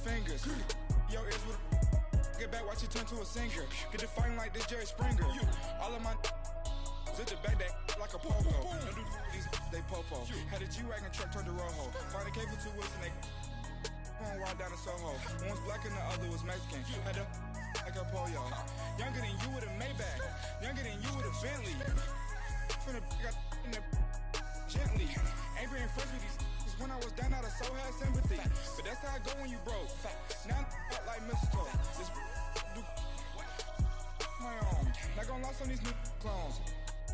fingers. Yo, ears with get back, watch it turn to a singer. Get the fighting like this Jerry Springer. All of my zip the back that like a popo. Don't do these they popo. Had a G-Wagon truck turned to Rojo. Find a cable 2 wheels and they going wild down in Soho. One was black and the other was Mexican. Had a like a pollo. Younger than you with a Maybach. Younger than you with a Bentley. From the got in the gently. Angry and friends with these when I was down out of so had sympathy. But that's how I go when you broke. Now I'm up like mistletoe. This do my own. Not gonna lost on these new clones.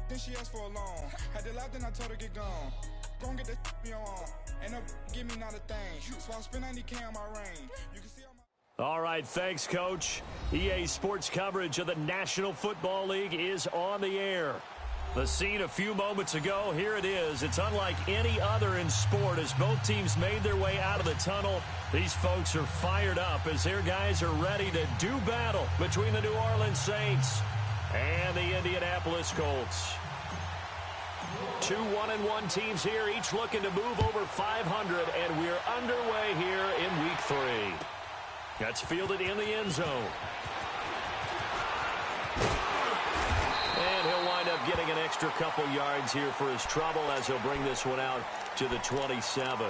Then she asked for a loan. Had to laugh, then I told her get gone. Gon' get that me on. Ain't no give me not a thing. So I spend 90K on my rain. You can see on my All right, thanks, Coach. EA Sports coverage of the National Football League is on the air. The scene a few moments ago, here it is. It's unlike any other in sport as both teams made their way out of the tunnel. These folks are fired up as their guys are ready to do battle between the New Orleans Saints and the Indianapolis Colts. 2 1-1 teams here, each looking to move over 500, and we're underway here in Week 3. That's fielded in the end zone. And he'll wind up getting an extra couple yards here for his trouble as he'll bring this one out to the 27.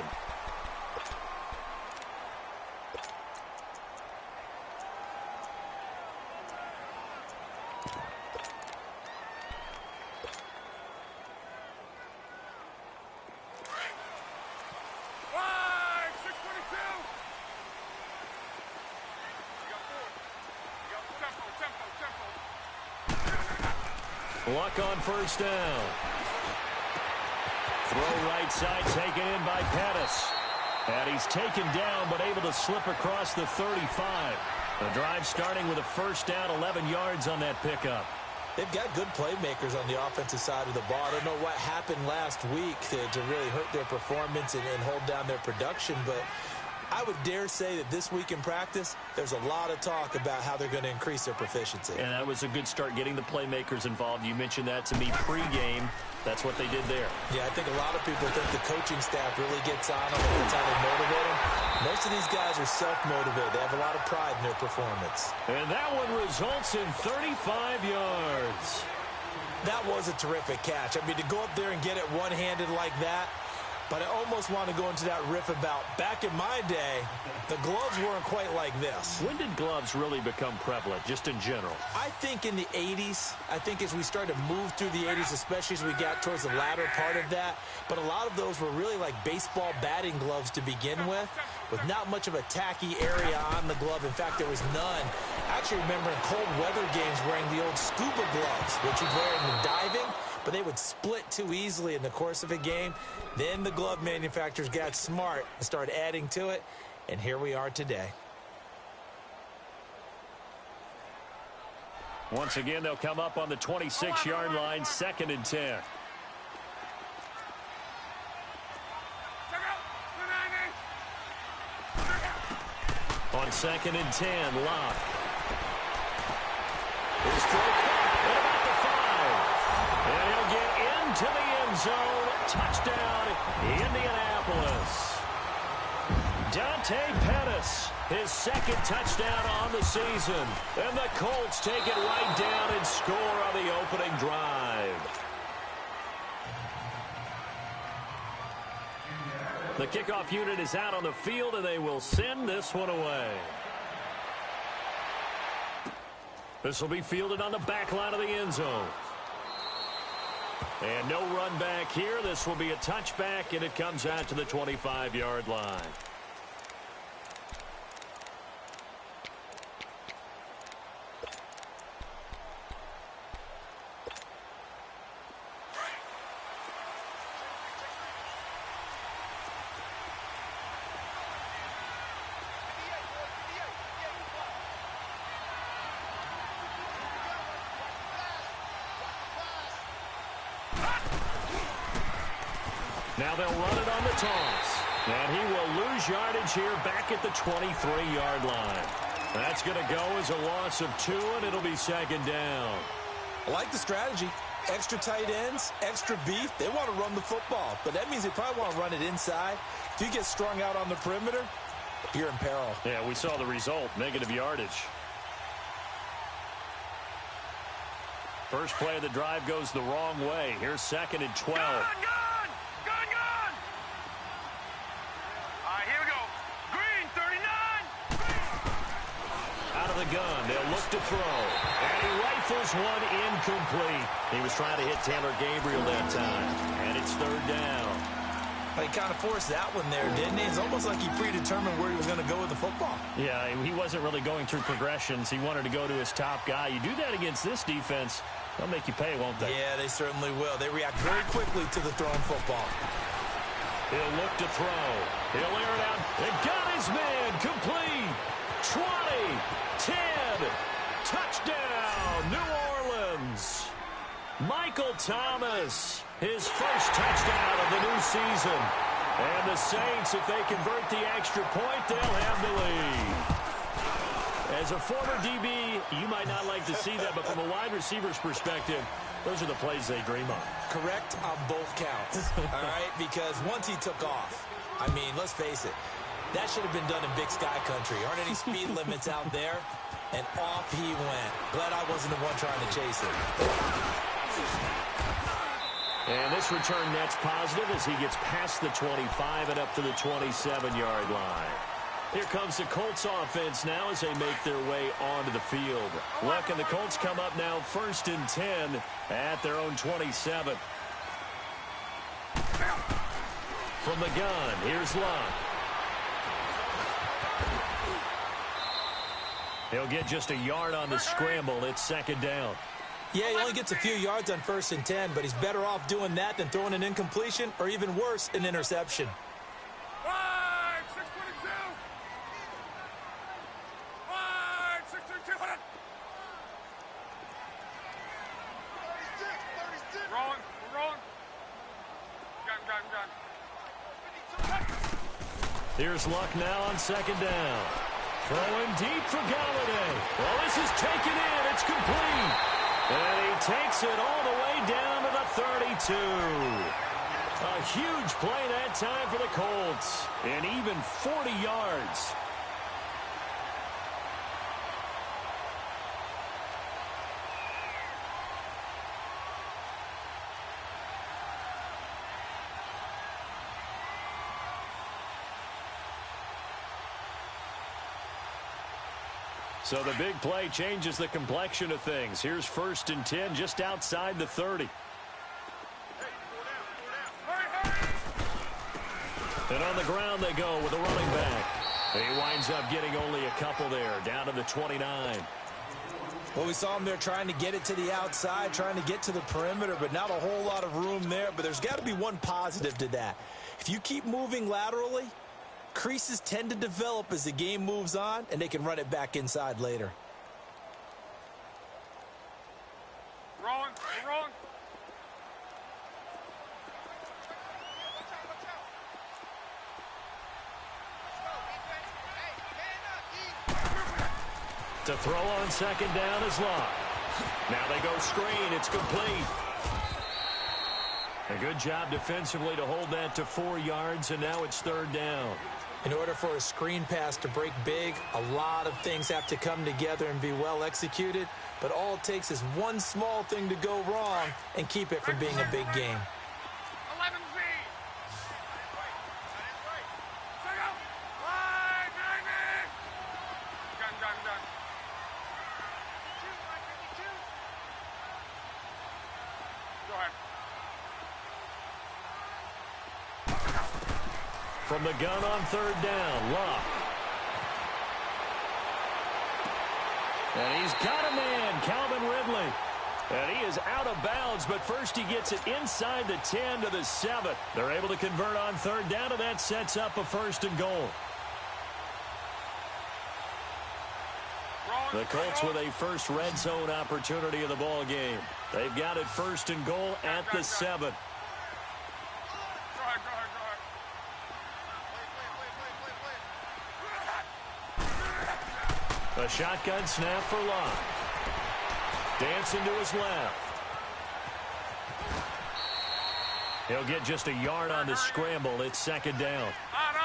Luck on first down. Throw right side taken in by Pettis. And he's taken down but able to slip across the 35. The drive starting with a first down, 11 yards on that pickup. They've got good playmakers on the offensive side of the ball. I don't know what happened last week to really hurt their performance and hold down their production, but I would dare say that this week in practice, there's a lot of talk about how they're going to increase their proficiency. And that was a good start getting the playmakers involved. You mentioned that to me pregame. That's what they did there. Yeah, I think a lot of people think the coaching staff really gets on them and that's how they motivate them. Most of these guys are self-motivated. They have a lot of pride in their performance. And that one results in 35 yards. That was a terrific catch. I mean, to go up there and get it one-handed like that, but I almost want to go into that riff about back in my day, the gloves weren't quite like this. When did gloves really become prevalent, just in general? I think in the 80s. I think as we started to move through the 80s, especially as we got towards the latter part of that. But a lot of those were really like baseball batting gloves to begin with not much of a tacky area on the glove. In fact, there was none. I actually remember in cold weather games wearing the old scuba gloves, which you'd wear in the diving. But they would split too easily in the course of a game. Then the glove manufacturers got smart and started adding to it, and here we are today. Once again, they'll come up on the 26-yard line, 2nd and 10. On 2nd and 10, Locke. His throw at about the 5. And he'll get into the end zone. Touchdown, Indianapolis. Dante Pettis, his 2nd touchdown on the season. And the Colts take it right down and score on the opening drive. The kickoff unit is out on the field, and they will send this one away. This will be fielded on the back line of the end zone. And no run back here. This will be a touchback, and it comes out to the 25-yard line. Now they'll run it on the toss. And he will lose yardage here back at the 23-yard line. That's going to go as a loss of 2, and it'll be 2nd down. I like the strategy. Extra tight ends, extra beef. They want to run the football, but that means they probably want to run it inside. If you get strung out on the perimeter, you're in peril. Yeah, we saw the result, negative yardage. First play of the drive goes the wrong way. Here's 2nd and 12. Gun! All right, here we go. Green, 39. Out of the gun, they'll look to throw. And he rifles one incomplete. He was trying to hit Taylor Gabriel that time. And it's 3rd down. He kind of forced that one there, didn't he? It's almost like he predetermined where he was going to go with the football. Yeah, he wasn't really going through progressions. He wanted to go to his top guy. You do that against this defense, they'll make you pay, won't they? Yeah, they certainly will. They react very quickly to the thrown football. He'll look to throw. He'll air it out. And got his man. Complete. 20. 10. Touchdown, New Orleans. Michael Thomas, his first touchdown of the new season. And the Saints, if they convert the extra point, they'll have the lead. As a former DB, you might not like to see that, but from a wide receiver's perspective, those are the plays they dream of. Correct on both counts, all right? Because once he took off, I mean, let's face it, that should have been done in Big Sky Country. Aren't any speed limits out there? And off he went. Glad I wasn't the one trying to chase it. And this return net's positive as he gets past the 25 and up to the 27-yard line. Here comes the Colts offense now as they make their way onto the field. Luck and the Colts come up now 1st and 10 at their own 27. From the gun, here's Luck. He'll get just a yard on the scramble. It's 2nd down. Yeah, he only gets a few yards on 1st and 10, but he's better off doing that than throwing an incompletion or even worse, an interception. Wide, 622. Wide, 622. Rolling, we're rolling. Gun. Here's Luck now on 2nd down. Throwing deep for Galladay. Well, this is taken in. It's complete. And he takes it all the way down to the 32. A huge play that time for the Colts. And even 40 yards. So the big play changes the complexion of things. Here's 1st and 10 just outside the 30. And on the ground they go with a running back. He winds up getting only a couple there, down to the 29. Well, we saw him there trying to get it to the outside, trying to get to the perimeter, but not a whole lot of room there. But there's got to be one positive to that. If you keep moving laterally, creases tend to develop as the game moves on, and they can run it back inside later. Rolling, we're rolling. To throw on 2nd down is Luck. Now they go screen. It's complete. A good job defensively to hold that to 4 yards, and now it's 3rd down. In order for a screen pass to break big, a lot of things have to come together and be well executed, but all it takes is one small thing to go wrong and keep it from being a big game. 11Z. Check out. Wide, 90. Gun. Go ahead. From the gun on 3rd down, Luck. And he's got a man, Calvin Ridley. And he is out of bounds, but first he gets it inside the 10 to the 7. They're able to convert on 3rd down, and that sets up a 1st and goal. The Colts with a first red zone opportunity of the ball game. They've got it 1st and goal at the 7. Go ahead. A shotgun snap for Luck. Dancing to his left. He'll get just a yard on the scramble. It's 2nd down. On.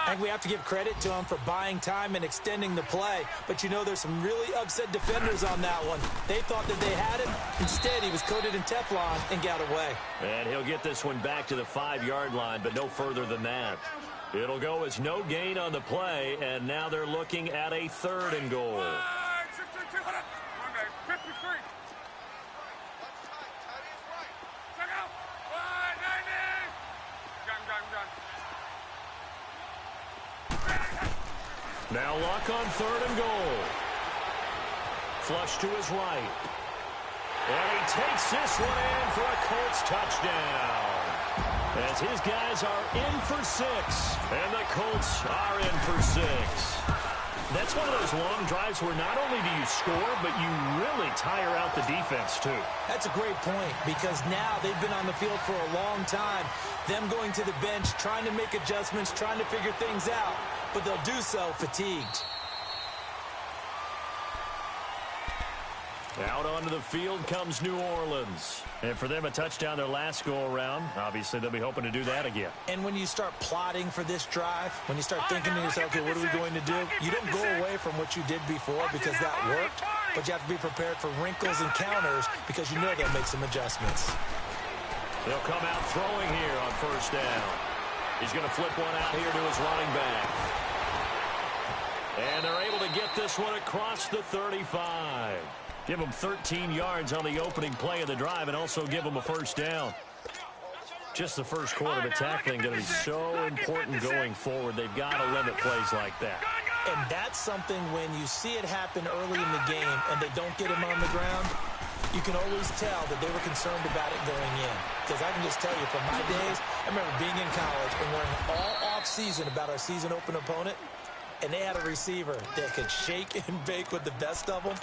I think we have to give credit to him for buying time and extending the play. But, you know, there's some really upset defenders on that one. They thought that they had him. Instead, he was coated in Teflon and got away. And he'll get this one back to the 5-yard line, but no further than that. It'll go as no gain on the play, and now they're looking at a 3rd and goal. Now Luck on 3rd and goal. Flush to his right. And he takes this one in for a Colts touchdown. As his guys are in for 6. And the Colts are in for 6. That's one of those long drives where not only do you score, but you really tire out the defense, too. That's a great point, because now they've been on the field for a long time. Them going to the bench, trying to make adjustments, trying to figure things out. But they'll do so fatigued. Out onto the field comes New Orleans. And for them, a touchdown their last go-around. Obviously, they'll be hoping to do that again. And when you start plotting for this drive, when you start thinking to yourself, okay, what are we going to do? You don't go away from what you did before because that worked, but you have to be prepared for wrinkles and counters because you know they'll make some adjustments. They'll come out throwing here on 1st down. He's going to flip one out here to his running back. And they're able to get this one across the 35. Give them 13 yards on the opening play of the drive and also give them a 1st down. Just the first quarter, but tackling going to be so important going forward. They've got to limit plays like that. And that's something when you see it happen early in the game and they don't get him on the ground, you can always tell that they were concerned about it going in. Because I can just tell you from my days, I remember being in college and learning all off-season about our season open opponent, and they had a receiver that could shake and bake with the best of them.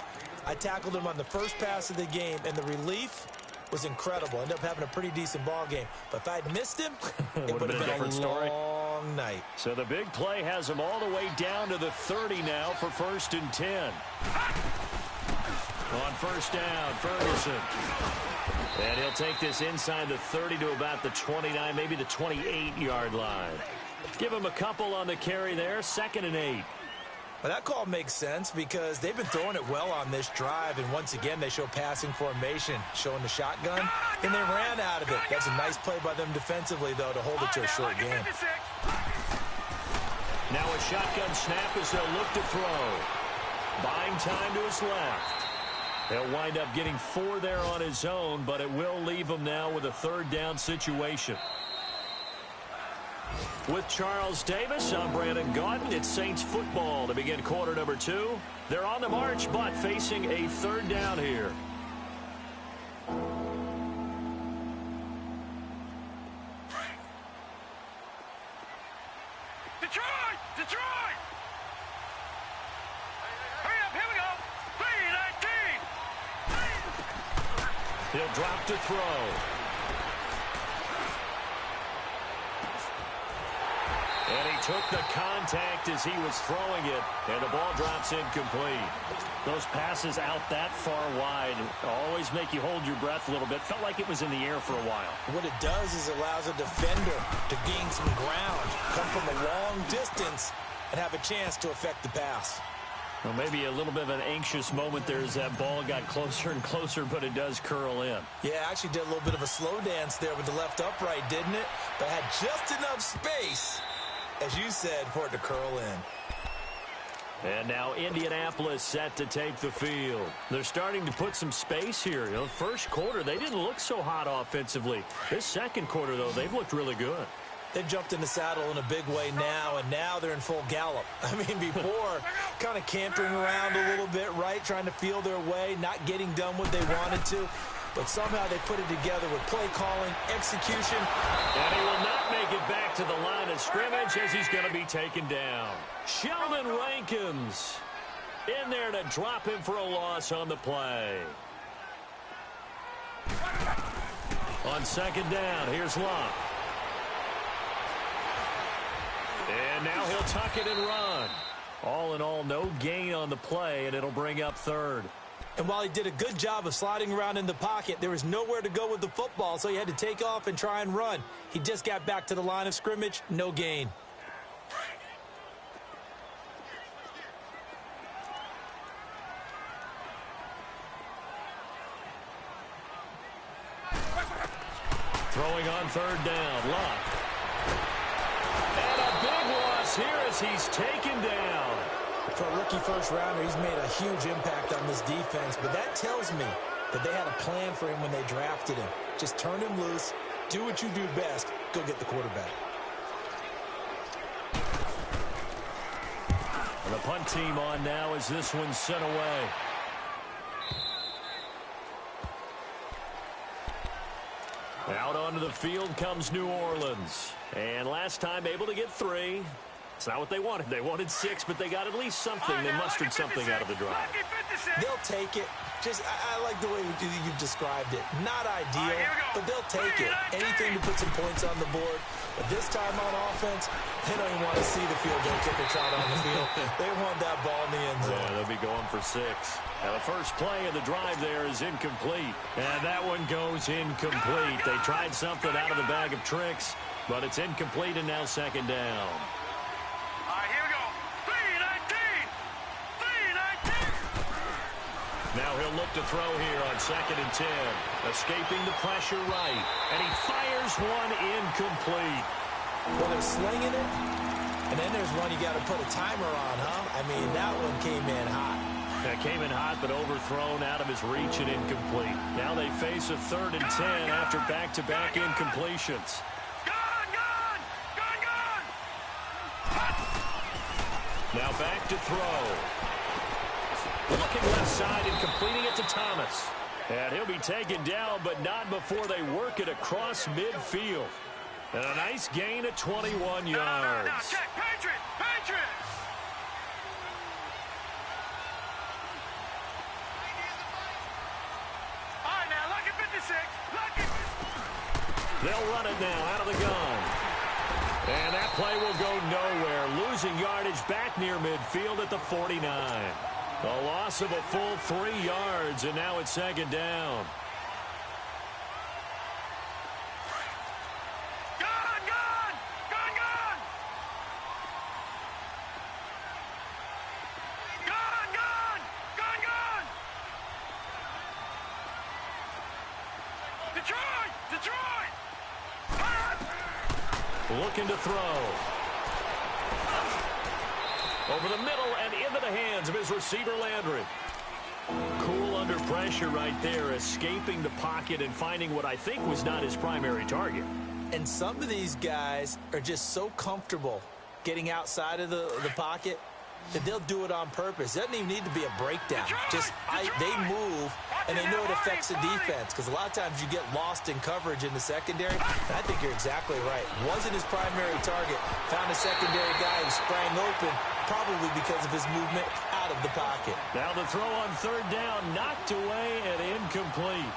I tackled him on the first pass of the game, and the relief was incredible. Ended up having a pretty decent ball game. But if I'd missed him, it would have been a different story. Long night. So the big play has him all the way down to the 30 now for 1st and 10. On 1st down, Ferguson. And he'll take this inside the 30 to about the 29, maybe the 28-yard line. Give him a couple on the carry there, 2nd and 8. Well, that call makes sense because they've been throwing it well on this drive, and once again they show passing formation, showing the shotgun, and they ran out of it. That's a nice play by them defensively, though, to hold it to a short game. Now a shotgun snap as they'll look to throw. Buying time to his left. He'll wind up getting 4 there on his own, but it will leave him now with a 3rd down situation. With Charles Davis, I'm Brandon Gaudin. It's Saints football to begin quarter number 2. They're on the march, but facing a 3rd down here. Detroit! Detroit! Hurry up, here we go! 3-19! He'll drop to throw. And he took the contact as he was throwing it, and the ball drops incomplete. Those passes out that far wide always make you hold your breath a little bit. Felt like it was in the air for a while. What it does is it allows a defender to gain some ground, come from a long distance, and have a chance to affect the pass. Well, maybe a little bit of an anxious moment there as that ball got closer and closer, but it does curl in. Yeah, actually did a little bit of a slow dance there with the left upright, didn't it? But had just enough space, as you said, for it to curl in. And now Indianapolis set to take the field. They're starting to put some space here. You know, first quarter, they didn't look so hot offensively. This second quarter, though, they've looked really good. They've jumped in the saddle in a big way now, and now they're in full gallop. I mean, before, kind of cantering around a little bit, right, trying to feel their way, not getting done what they wanted to. But somehow they put it together with play calling, execution. And he will not make it back to the line of scrimmage as he's going to be taken down. Sheldon Rankins in there to drop him for a loss on the play. On 2nd down, here's Luck. And now he'll tuck it and run. All in all, no gain on the play, and it'll bring up 3rd. And while he did a good job of sliding around in the pocket, there was nowhere to go with the football, so he had to take off and try and run. He just got back to the line of scrimmage, no gain. Throwing on third down. Luck. And a big loss here as he's taken down. For a rookie first-rounder, he's made a huge impact on this defense, but that tells me that they had a plan for him when they drafted him. Just turn him loose, do what you do best, go get the quarterback. And the punt team on now as this one's sent away. Out onto the field comes New Orleans. And last time able to get 3. It's not what they wanted. They wanted 6, but they got at least something. They mustered something out of the drive. They'll take it. I like the way you described it. Not ideal, but they'll take it. Anything to put some points on the board. But this time on offense, they don't even want to see the field goal kicker trot on the field. They want that ball in the end zone. Yeah, they'll be going for 6. Now, the first play of the drive there is incomplete. And that one goes incomplete. They tried something out of the bag of tricks, but it's incomplete and now second down. Now he'll look to throw here on 2nd and 10. Escaping the pressure right. And he fires one incomplete. Well, they're slinging it. And then there's one you got to put a timer on, huh? I mean, that one came in hot. That came in hot, but overthrown out of his reach and incomplete. Now they face a 3rd and 10 after back-to-back incompletions. Now back to throw. Looking left side and completing it to Thomas. And he'll be taken down, but not before they work it across midfield. And a nice gain of 21 yards. Check. Patriots! All right, now, lucky 56. Lucky. They'll run it now out of the gun. And that play will go nowhere. Losing yardage back near midfield at the 49. A loss of a full 3 yards, and now it's 2nd down. Detroit! Looking to throw. Over the middle and into the hands of his receiver, Landry. Cool under pressure right there, escaping the pocket and finding what I think was not his primary target. And some of these guys are just so comfortable getting outside of the pocket that they'll do it on purpose. It doesn't even need to be a breakdown. They move, and they know it affects the defense, because a lot of times you get lost in coverage in the secondary, and I think you're exactly right. Wasn't his primary target. Found a secondary guy who sprang open, probably because of his movement out of the pocket. Now the throw on 3rd down, knocked away and incomplete.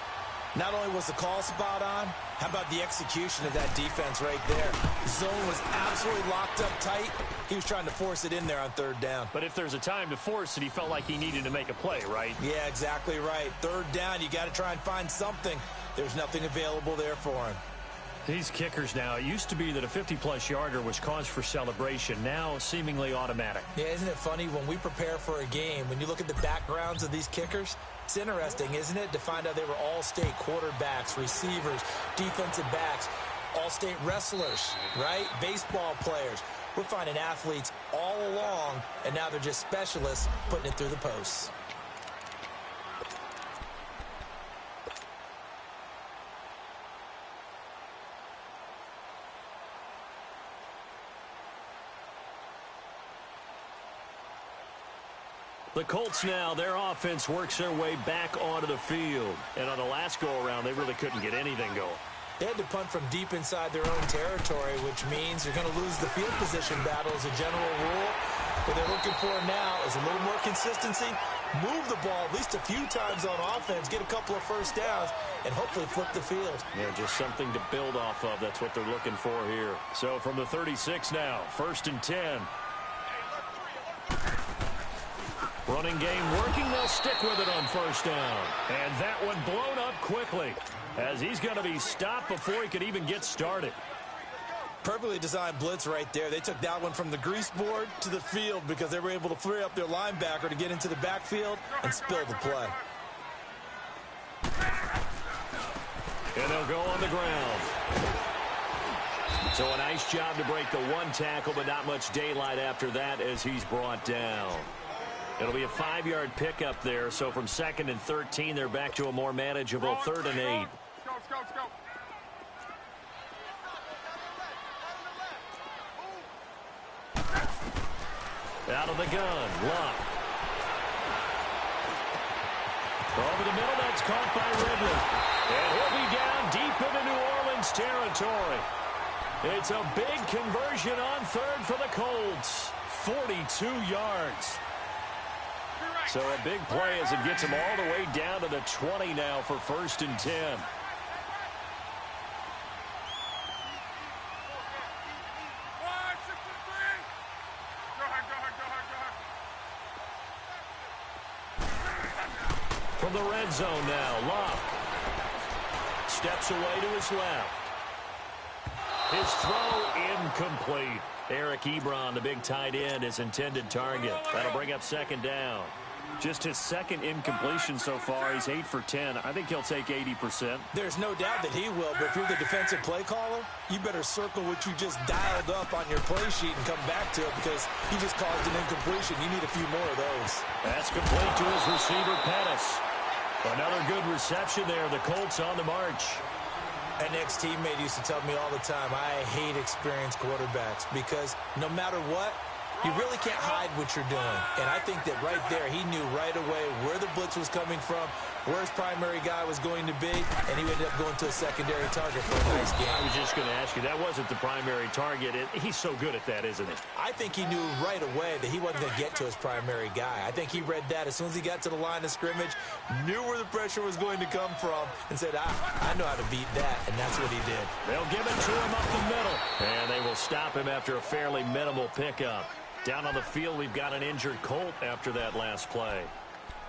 Not only was the call spot on, how about the execution of that defense right there? The zone was absolutely locked up tight. He was trying to force it in there on 3rd down. But if there's a time to force it, he felt like he needed to make a play, right? Yeah, exactly right. 3rd down, you got to try and find something. There's nothing available there for him. These kickers now, it used to be that a 50-plus yarder was cause for celebration. Now, seemingly automatic. Yeah, isn't it funny? When we prepare for a game, when you look at the backgrounds of these kickers, it's interesting, isn't it, to find out they were all-state quarterbacks, receivers, defensive backs, all-state wrestlers, right? Baseball players. We're finding athletes all along, and now they're just specialists putting it through the posts. The Colts now, their offense works their way back onto the field. And on the last go-around, they really couldn't get anything going. They had to punt from deep inside their own territory, which means you're going to lose the field position battle as a general rule. What they're looking for now is a little more consistency, move the ball at least a few times on offense, get a couple of first downs, and hopefully flip the field. Yeah, just something to build off of. That's what they're looking for here. So from the 36 now, 1st and 10. Running game working, they'll stick with it on 1st down. And that one blown up quickly as he's going to be stopped before he could even get started. Perfectly designed blitz right there. They took that one from the grease board to the field because they were able to free up their linebacker to get into the backfield and spill the play. And they'll go on the ground. So a nice job to break the one tackle, but not much daylight after that as he's brought down. It'll be a 5-yard pickup there, so from 2nd and 13, they're back to a more manageable 3rd and 8. Let's go. Out of the gun, Luck. Over the middle, that's caught by Ridley. And he'll be down deep into New Orleans territory. It's a big conversion on 3rd for the Colts. 42 yards. So a big play as it gets him all the way down to the 20 now for 1st and 10. From the red zone now, Luck steps away to his left. His throw incomplete. Eric Ebron, the big tight end, his intended target. That'll bring up 2nd down. Just his 2nd incompletion so far. He's 8 for 10. I think he'll take 80%. There's no doubt that he will, but if you're the defensive play caller, you better circle what you just dialed up on your play sheet and come back to it because he just caused an incompletion. You need a few more of those. That's complete to his receiver, Pettis. Another good reception there. The Colts on the march. An ex-teammate used to tell me all the time, I hate experienced quarterbacks because no matter what, you really can't hide what you're doing. And I think that right there, he knew right away where the blitz was coming from, where his primary guy was going to be, and he ended up going to a secondary target for a nice game. I was just going to ask you, that wasn't the primary target. He's so good at that, isn't he? I think he knew right away that he wasn't going to get to his primary guy. I think he read that as soon as he got to the line of scrimmage, knew where the pressure was going to come from, and said, I know how to beat that, and that's what he did. They'll give it to him up the middle, and they will stop him after a fairly minimal pickup. Down on the field, we've got an injured Colt after that last play.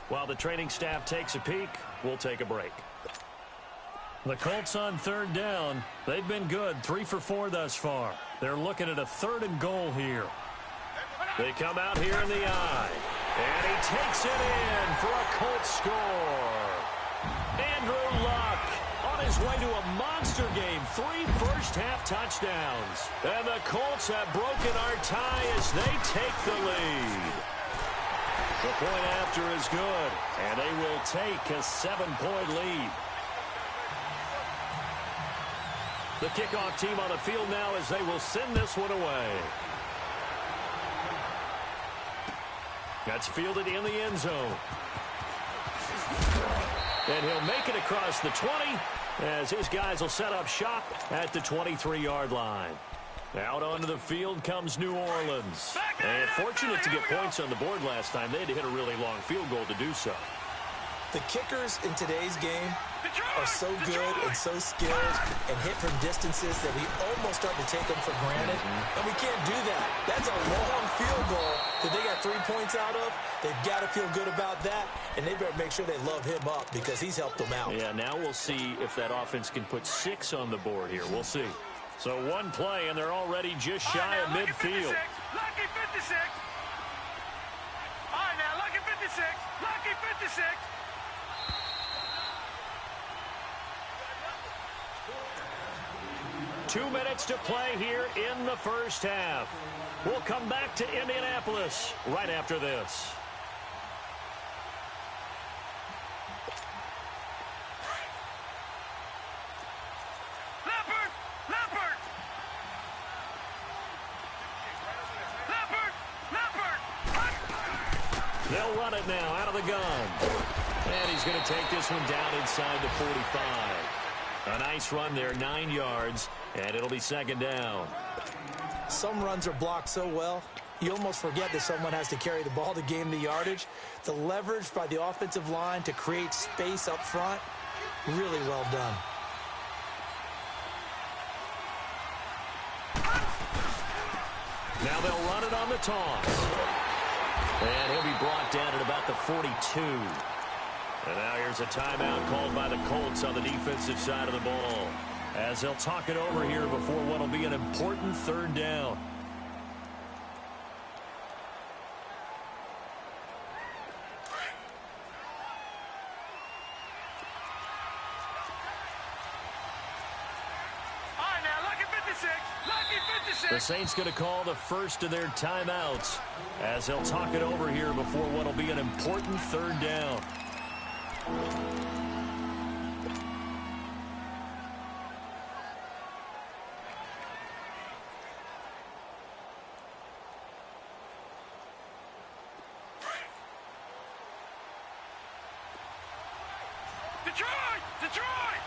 While the training staff takes a peek, we'll take a break. The Colts on 3rd down. They've been good, 3 for 4 thus far. They're looking at a 3rd and goal here. They come out here in the eye. And he takes it in for a Colts score. Andrew Luck on his way to a monster game. 3 first-half touchdowns. And the Colts have broken our tie as they take the lead. The point after is good, and they will take a 7-point lead. The kickoff team on the field now as they will send this one away. That's fielded in the end zone. And he'll make it across the 20 as his guys will set up shop at the 23-yard line. Out onto the field comes New Orleans. And fortunate to get points on the board last time. They had to hit a really long field goal to do so. The kickers in today's game are so good and so skilled and hit from distances that we almost start to take them for granted. And we can't do that. That's a long field goal that they got 3 points out of. They've got to feel good about that, and they better make sure they love him up because he's helped them out. Yeah, now we'll see if that offense can put 6 on the board here. We'll see. So one play, and they're already just shy of midfield. Lucky 56. All right, now, lucky 56. Lucky 56. Two minutes to play here in the first half. We'll come back to Indianapolis right after this. They'll run it now out of the gun. And he's going to take this one down inside the 45. A nice run there, 9 yards, and it'll be 2nd down. Some runs are blocked so well, you almost forget that someone has to carry the ball to gain the yardage. The leverage by the offensive line to create space up front, really well done. Now they'll run it on the toss. And he'll be brought down at about the 42. And now here's a timeout called by the Colts on the defensive side of the ball, as they'll talk it over here before what will be an important 3rd down. All right, now, lucky 56. Lucky The Saints going to call the first of their timeouts as they'll talk it over here before what will be an important third down. Detroit! Detroit!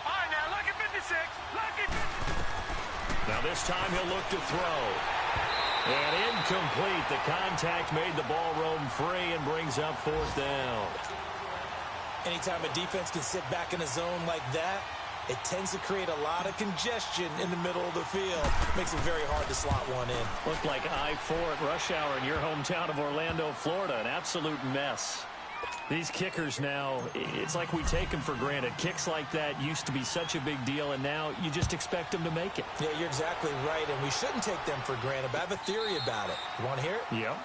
All right, now, lucky 56. Lucky 56. Now this time he'll look to throw. And incomplete. The contact made the ball roam free and brings up fourth down. Anytime a defense can sit back in a zone like that, it tends to create a lot of congestion in the middle of the field. Makes it very hard to slot one in. Looked like I-4 at rush hour in your hometown of Orlando, Florida. An absolute mess. These kickers now, it's like we take them for granted. Kicks like that used to be such a big deal, and now you just expect them to make it. Yeah, you're exactly right, and we shouldn't take them for granted, but I have a theory about it. You want to hear it? Yep.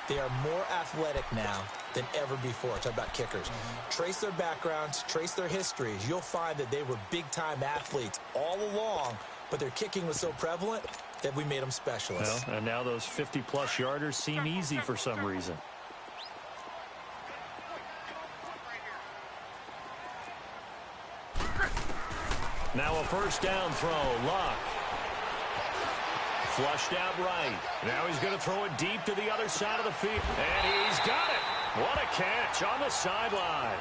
They are more athletic now than ever before. Talk about kickers. Trace their backgrounds, trace their histories. You'll find that they were big-time athletes all along, but their kicking was so prevalent that we made them specialists. Well, and now those 50-plus yarders seem easy for some reason. Now a first down throw. Luck. Flushed out right. Now he's going to throw it deep to the other side of the field. And he's got it. What a catch on the sideline.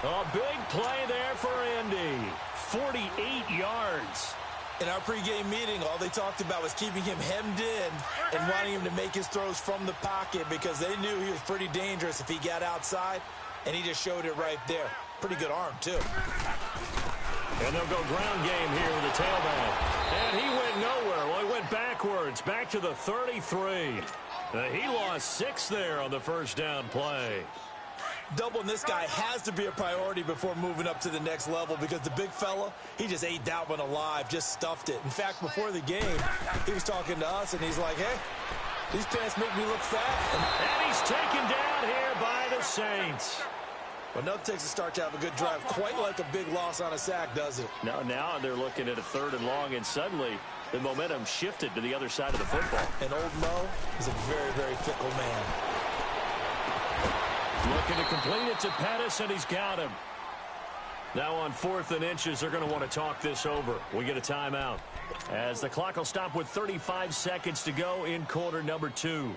A big play there for Indy. 48 yards. In our pregame meeting, all they talked about was keeping him hemmed in and wanting him to make his throws from the pocket because they knew he was pretty dangerous if he got outside, and he just showed it right there. Pretty good arm, too. And they'll go ground game here with the tailback. And he went nowhere. Well, he went backwards, back to the 33. He lost 6 there on the first down play. Doubling this guy has to be a priority before moving up to the next level because the big fella, he just ate that one alive, just stuffed it. In fact, before the game, he was talking to us, and he's like, hey, these pants make me look fat. And he's taken down here by the Saints. But nothing takes a start to have a good drive, quite like a big loss on a sack, does it? Now they're looking at a 3rd and long, and suddenly the momentum shifted to the other side of the football. And old Mo is a very, very fickle man. Looking to complete it to Pettis, and he's got him. Now on 4th and inches, they're going to want to talk this over. We get a timeout as the clock will stop with 35 seconds to go in quarter number 2.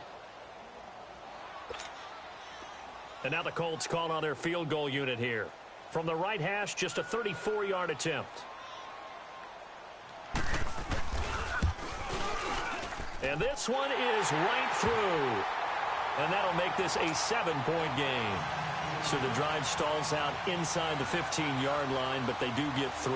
And now the Colts call on their field goal unit here. From the right hash, just a 34-yard attempt. And this one is right through. And that'll make this a 7-point game. So the drive stalls out inside the 15-yard line, but they do get 3.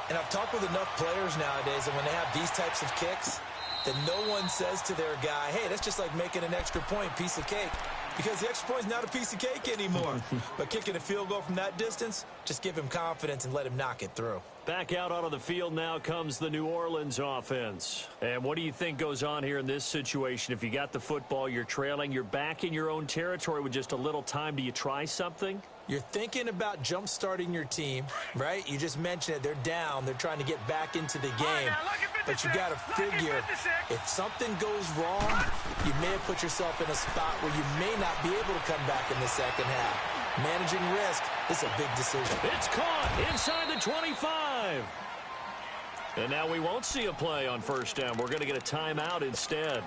And I've talked with enough players nowadays, and when they have these types of kicks, that no one says to their guy, hey, that's just like making an extra point, piece of cake. Because the extra point is not a piece of cake anymore. But kicking a field goal from that distance, just give him confidence and let him knock it through. Back out onto the field now comes the New Orleans offense. And what do you think goes on here in this situation? If you got the football, you're trailing, you're back in your own territory with just a little time. Do you try something? You're thinking about jump-starting your team, right? You just mentioned it. They're down. They're trying to get back into the game. But you got to figure, if something goes wrong, you may have put yourself in a spot where you may not be able to come back in the second half. Managing risk is a big decision. It's caught inside the 25. And now we won't see a play on first down. We're going to get a timeout instead.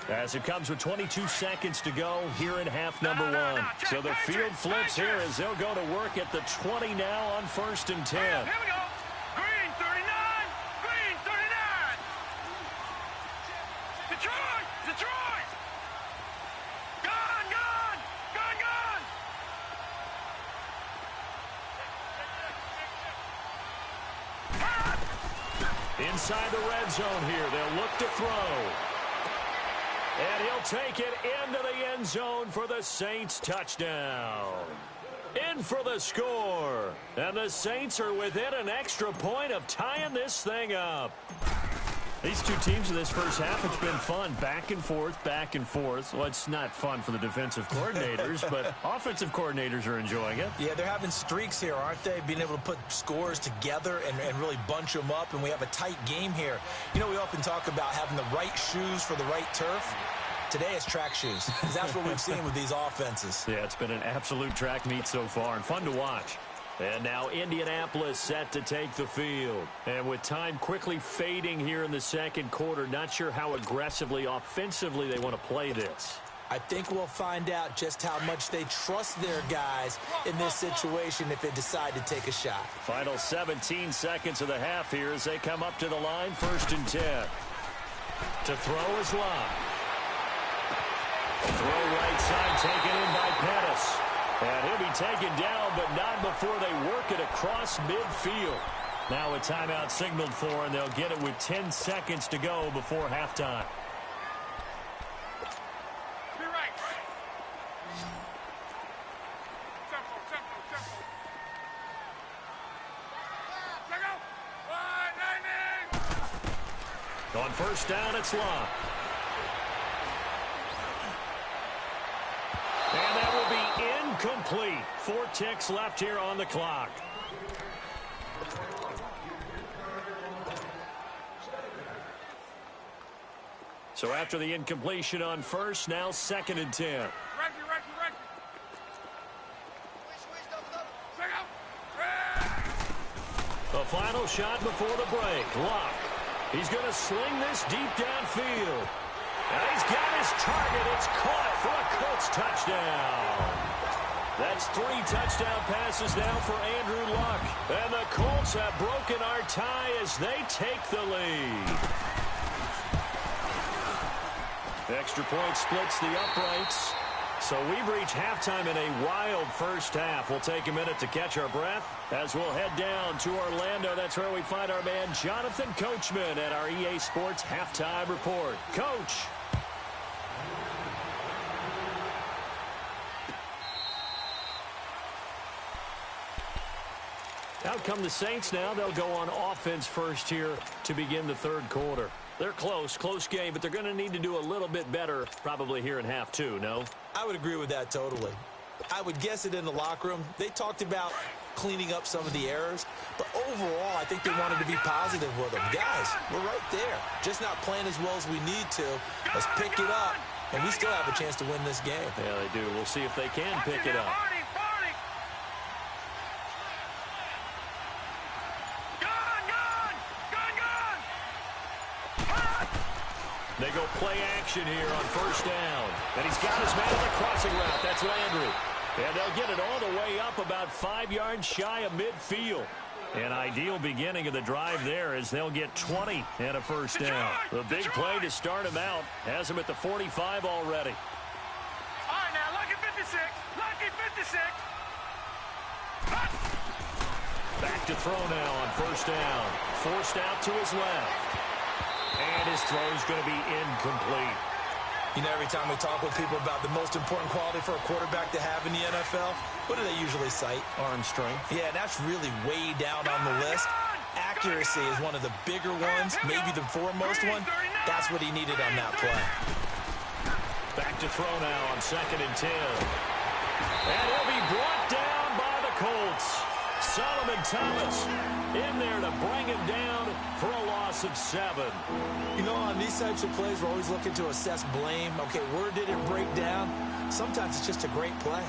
As it comes with 22 seconds to go here in half number 1. So the field flips here as they'll go to work at the 20 now on 1st and 10. Here we go. Green 39. Green 39. Detroit. Detroit. Gone. Gone. Gone. Gone. Inside the red zone here. They'll look to throw. And he'll take it into the end zone for the Saints touchdown. In for the score. And the Saints are within an extra point of tying this thing up. These two teams in this first half, it's been fun. Back and forth, back and forth. Well, it's not fun for the defensive coordinators, but offensive coordinators are enjoying it. Yeah, they're having streaks here, aren't they? Being able to put scores together and really bunch them up, and we have a tight game here. You know, we often talk about having the right shoes for the right turf. Today it's track shoes, because that's what we've seen with these offenses. Yeah, it's been an absolute track meet so far, and fun to watch. And now Indianapolis set to take the field. And with time quickly fading here in the second quarter, not sure how aggressively, offensively they want to play this. I think we'll find out just how much they trust their guys in this situation if they decide to take a shot. Final 17 seconds of the half here as they come up to the line, 1st and 10. To throw is Locke. Throw right side taken in by Pettis. And he'll be taken down, but not before they work it across midfield. Now a timeout signaled for, and they'll get it with 10 seconds to go before halftime. Be right. Tempo, tempo, tempo. Check out. 1, 90. On 1st down, it's Locke. And that will be incomplete. 4 ticks left here on the clock. So after the incompletion on 1st, now 2nd and 10. Reggie. Check out. The final shot before the break. Locke. He's going to sling this deep downfield. And he's got his target. It's caught for a Colts touchdown. That's 3 touchdown passes now for Andrew Luck. And the Colts have broken our tie as they take the lead. Extra point splits the uprights. So we've reached halftime in a wild first half. We'll take a minute to catch our breath as we'll head down to Orlando. That's where we find our man Jonathan Coachman at our EA Sports Halftime Report. Coach. Out come the Saints now. They'll go on offense first here to begin the third quarter. They're close game, but they're going to need to do a little bit better probably here in half 2, no? I would agree with that totally. I would guess it in the locker room. They talked about cleaning up some of the errors, but overall, I think they wanted to be positive with them. Guys, we're right there. Just not playing as well as we need to. Let's pick it up, and we still have a chance to win this game. Yeah, they do. We'll see if they can pick it up. They go play action here on 1st down. And he's got his man on the crossing route. That's Landry. And they'll get it all the way up about 5 yards shy of midfield. An ideal beginning of the drive there as they'll get 20 and a 1st down. The big play to start him out has him at the 45 already. All right, now, Lucky 56. Lucky 56. Back to throw now on 1st down. Forced out to his left. And his throw is going to be incomplete. You know, every time we talk with people about the most important quality for a quarterback to have in the NFL, what do they usually cite? Arm strength. Yeah, that's really way down on the list. Accuracy is one of the bigger ones, maybe the foremost one. That's what he needed on that play. Back to throw now on 2nd and 10. And he'll be brought down by the Colts. Solomon Thomas in there to bring him down for a loss of 7. You know, on these types of plays, we're always looking to assess blame. Okay, where did it break down? Sometimes it's just a great play.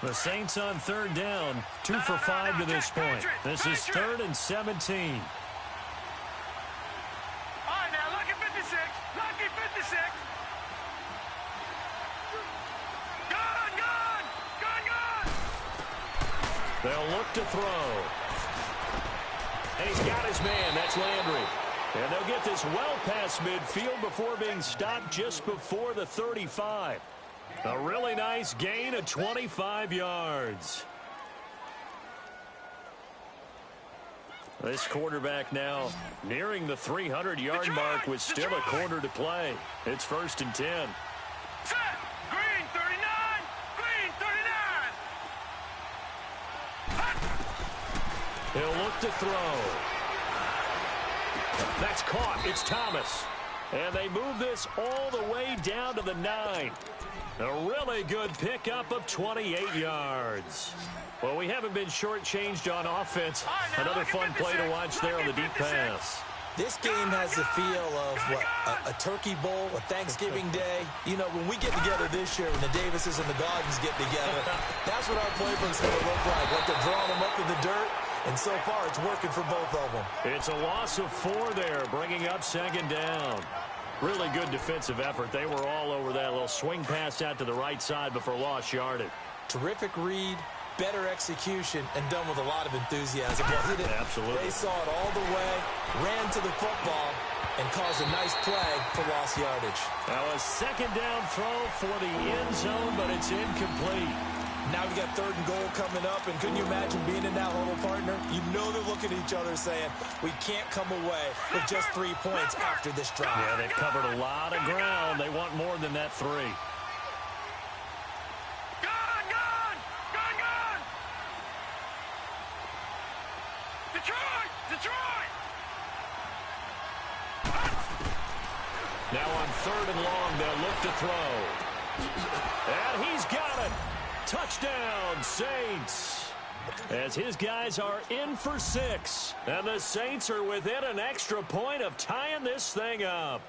The Saints on 3rd down, 2 for 5 to this point. This is 3rd and 17. All right, now, Lucky 56. Lucky 56. They'll look to throw. And he's got his man. That's Landry. And they'll get this well past midfield before being stopped just before the 35. A really nice gain of 25 yards. This quarterback now nearing the 300-yard mark with still a quarter to play. It's 1st and 10. Set. Green 39. Green 39. Hot. He'll look to throw. That's caught. It's Thomas. And they move this all the way down to the 9. A really good pickup of 28 yards. Well, we haven't been shortchanged on offense. Another fun play to watch there on the deep pass. This game has the feel of, what, a turkey bowl, a Thanksgiving day. You know, when we get together this year, when the Davises and the Gardens get together, that's what our playbook's going to look like. Like they're drawing them up in the dirt, and so far it's working for both of them. It's a loss of 4 there, bringing up 2nd down. Really good defensive effort. They were all over that little swing pass out to the right side before lost yardage. Terrific read. Better execution, and done with a lot of enthusiasm, wasn't it? Absolutely. They saw it all the way, ran to the football, and caused a nice play for lost yardage. Now a 2nd down throw for the end zone, but it's incomplete. Now we got 3rd and goal coming up, and couldn't you imagine being in that huddle, partner? You know they're looking at each other saying, we can't come away with just 3 points after this drive. Yeah, they've covered a lot of ground. They want more than that 3. Now on 3rd and long, they'll look to throw. And he's got it. Touchdown, Saints. As his guys are in for 6. And the Saints are within an extra point of tying this thing up.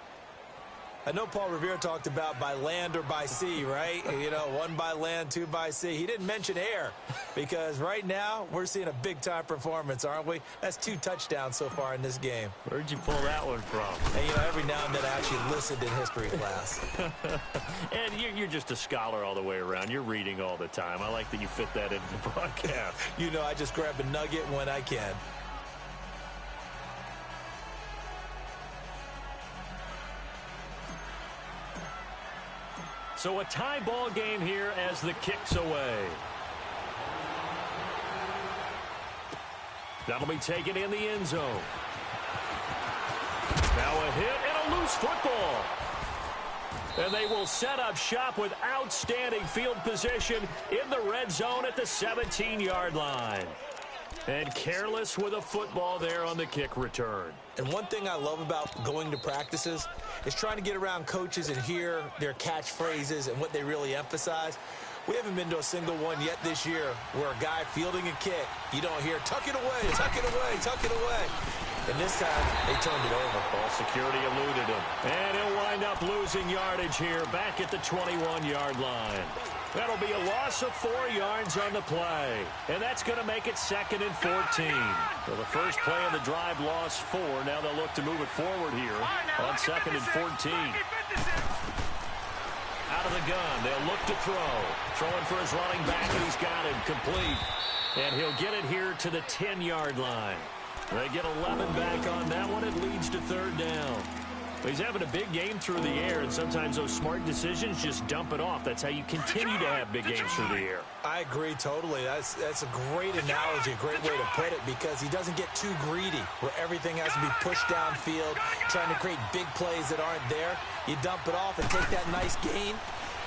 I know Paul Revere talked about by land or by sea, right? You know, 1 by land, 2 by sea. He didn't mention air because right now we're seeing a big-time performance, aren't we? That's 2 touchdowns so far in this game. Where'd you pull that one from? And, you know, every now and then I actually listened in history class. And you're just a scholar all the way around. You're reading all the time. I like that you fit that into the broadcast. You know, I just grab a nugget when I can. So a tie ball game here as the kick's away. That'll be taken in the end zone. Now a hit and a loose football. And they will set up shop with outstanding field position in the red zone at the 17-yard line. And careless with a football there on the kick return. And one thing I love about going to practices is trying to get around coaches and hear their catchphrases and what they really emphasize. We haven't been to a single one yet this year where a guy fielding a kick, you don't hear, tuck it away, tuck it away, tuck it away. And this time, they turned it over. Ball security eluded him. And he'll wind up losing yardage here back at the 21-yard line. That'll be a loss of 4 yards on the play. And that's going to make it 2nd and 14. So the first play of the drive lost 4. Now they'll look to move it forward here on 2nd and 14. Out of the gun, they'll look to throw. Throwing for his running back, and he's got him complete. And he'll get it here to the 10-yard line. They get 11 back on that one. It leads to 3rd down. He's having a big game through the air, and sometimes those smart decisions just dump it off. That's how you continue to have big games through the air. I agree totally. That's a great analogy, a great way to put it, because he doesn't get too greedy where everything has to be pushed downfield, trying to create big plays that aren't there. You dump it off and take that nice gain,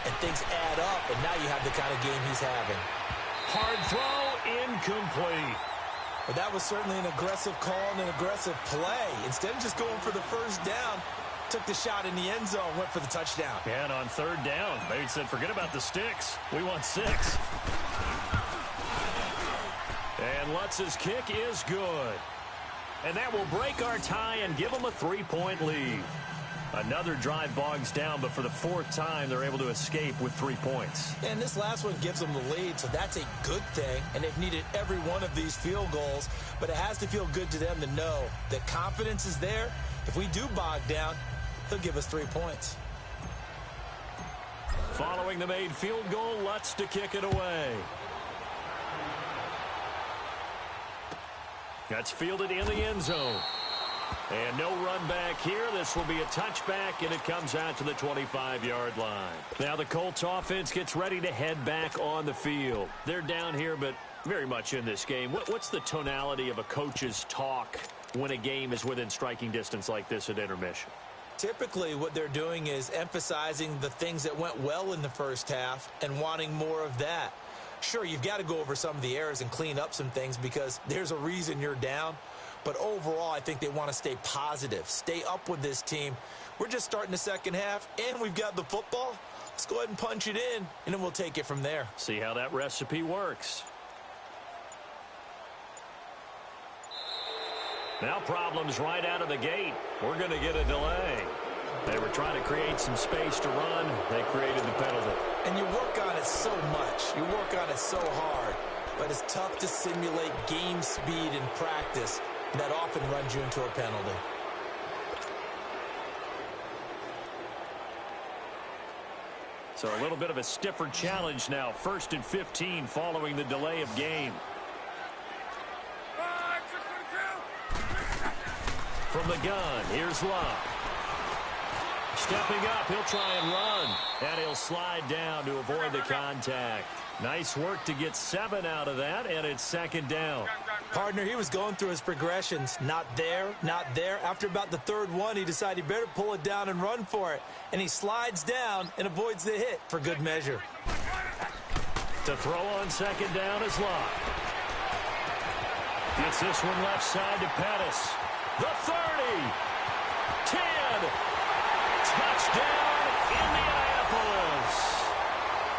and things add up, and now you have the kind of game he's having. Hard throw, incomplete. But that was certainly an aggressive call and an aggressive play. Instead of just going for the first down, took the shot in the end zone, went for the touchdown. Yeah, and on 3rd down, they said, forget about the sticks. We want 6. And Lutz's kick is good. And that will break our tie and give them a 3-point lead. Another drive bogs down, but for the 4th time, they're able to escape with 3 points. And this last one gives them the lead, so that's a good thing. And they've needed every one of these field goals, but it has to feel good to them to know that confidence is there. If we do bog down, they'll give us 3 points. Following the made field goal, Lutz to kick it away. That's fielded in the end zone. And no run back here. This will be a touchback, and it comes out to the 25-yard line. Now the Colts offense gets ready to head back on the field. They're down here, but very much in this game. What's the tonality of a coach's talk when a game is within striking distance like this at intermission? Typically, what they're doing is emphasizing the things that went well in the first half and wanting more of that. Sure, you've got to go over some of the errors and clean up some things because there's a reason you're down. But overall, I think they want to stay positive, stay up with this team. We're just starting the second half, and we've got the football. Let's go ahead and punch it in, and then we'll take it from there. See how that recipe works. Now problems right out of the gate. We're going to get a delay. They were trying to create some space to run. They created the penalty. And you work on it so much. You work on it so hard. But it's tough to simulate game speed in practice. That often runs you into a penalty. So a little bit of a stiffer challenge now. 1st and 15 following the delay of game. From the gun, here's Love. Stepping up, he'll try and run. And he'll slide down to avoid the contact. Nice work to get 7 out of that, and it's 2nd down. Partner, he was going through his progressions. Not there, not there. After about the 3rd one, he decided he better pull it down and run for it. And he slides down and avoids the hit for good measure. To throw on 2nd down is Love. Gets this one left side to Pettis. The 30. 10. Touchdown, Indianapolis.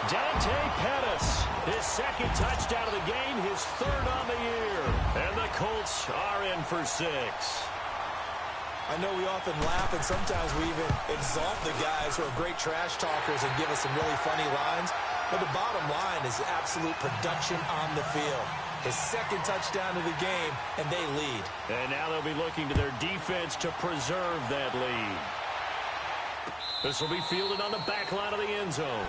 Dante Pettis, his 2nd touchdown of the game, his 3rd on the year. And the Colts are in for 6. I know we often laugh, and sometimes we even exalt the guys who are great trash talkers and give us some really funny lines. But the bottom line is absolute production on the field. His 2nd touchdown of the game, and they lead. And now they'll be looking to their defense to preserve that lead. This will be fielded on the back line of the end zone.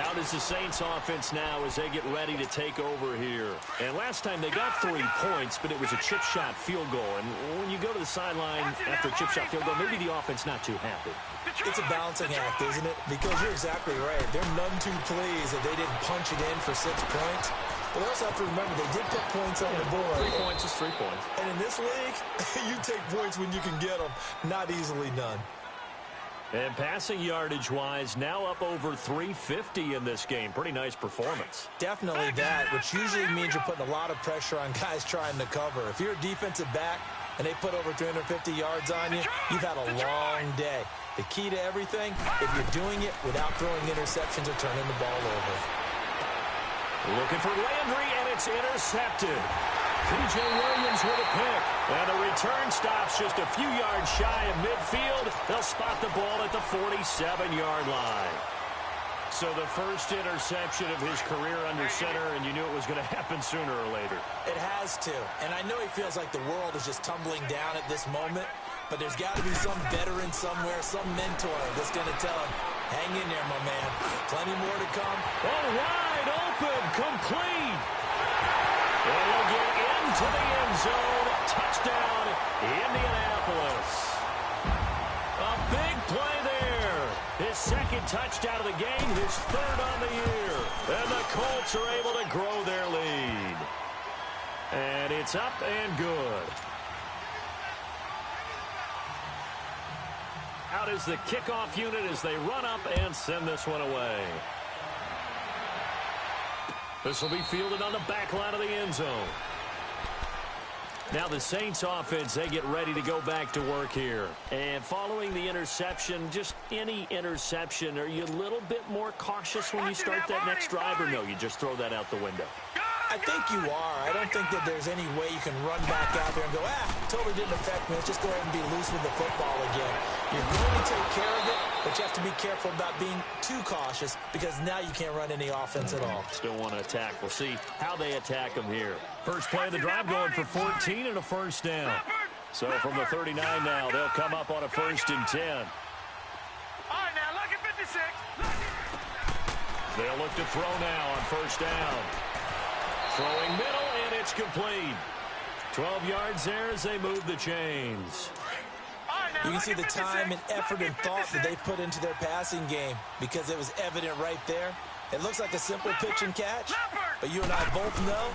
Out is the Saints offense now as they get ready to take over here. And last time they got 3 points, but it was a chip shot field goal. And when you go to the sideline after a chip shot field goal, maybe the offense not too happy. It's a balancing act, isn't it? Because you're exactly right. They're none too pleased that they didn't punch it in for 6 points. But they also have to remember they did put points on the board. 3 points is 3 points. And in this league, you take points when you can get them. Not easily done. And passing yardage-wise, now up over 350 in this game. Pretty nice performance. Definitely that, which usually means you're putting a lot of pressure on guys trying to cover. If you're a defensive back and they put over 350 yards on you, you've had a long day. The key to everything, if you're doing it without throwing interceptions or turning the ball over. Looking for Landry, and it's intercepted. P.J. Williams with a pick. And the return stops just a few yards shy of midfield. They'll spot the ball at the 47-yard line. So the first interception of his career under center, and you knew it was going to happen sooner or later. It has to. And I know he feels like the world is just tumbling down at this moment, but there's got to be some veteran somewhere, some mentor that's going to tell him, hang in there, my man. Plenty more to come. Oh, wide open, complete. And he'll get into the end zone. Touchdown, Indianapolis. A big play there. His 2nd touchdown of the game, his 3rd on the year. And the Colts are able to grow their lead. And it's up and good. Out is the kickoff unit as they run up and send this one away. This will be fielded on the back line of the end zone. Now the Saints offense, they get ready to go back to work here. And following the interception, just any interception, are you a little bit more cautious when you start that next drive, or no, you just throw that out the window? I think you are. I don't think that there's any way you can run back out there and go, totally didn't affect me. Let's just go ahead and be loose with the football again. You're going to take care of it, but you have to be careful about being too cautious because now you can't run any offense at all. Still want to attack. We'll see how they attack them here. First play of the drive going for 14 and a 1st down. So from the 39 now, they'll come up on a 1st and 10. All right, now look at 56. They'll look to throw now on 1st down. Throwing middle, and it's complete. 12 yards there as they move the chains. You can see the time and effort and thought that they put into their passing game because it was evident right there. It looks like a simple pitch and catch, but you and I both know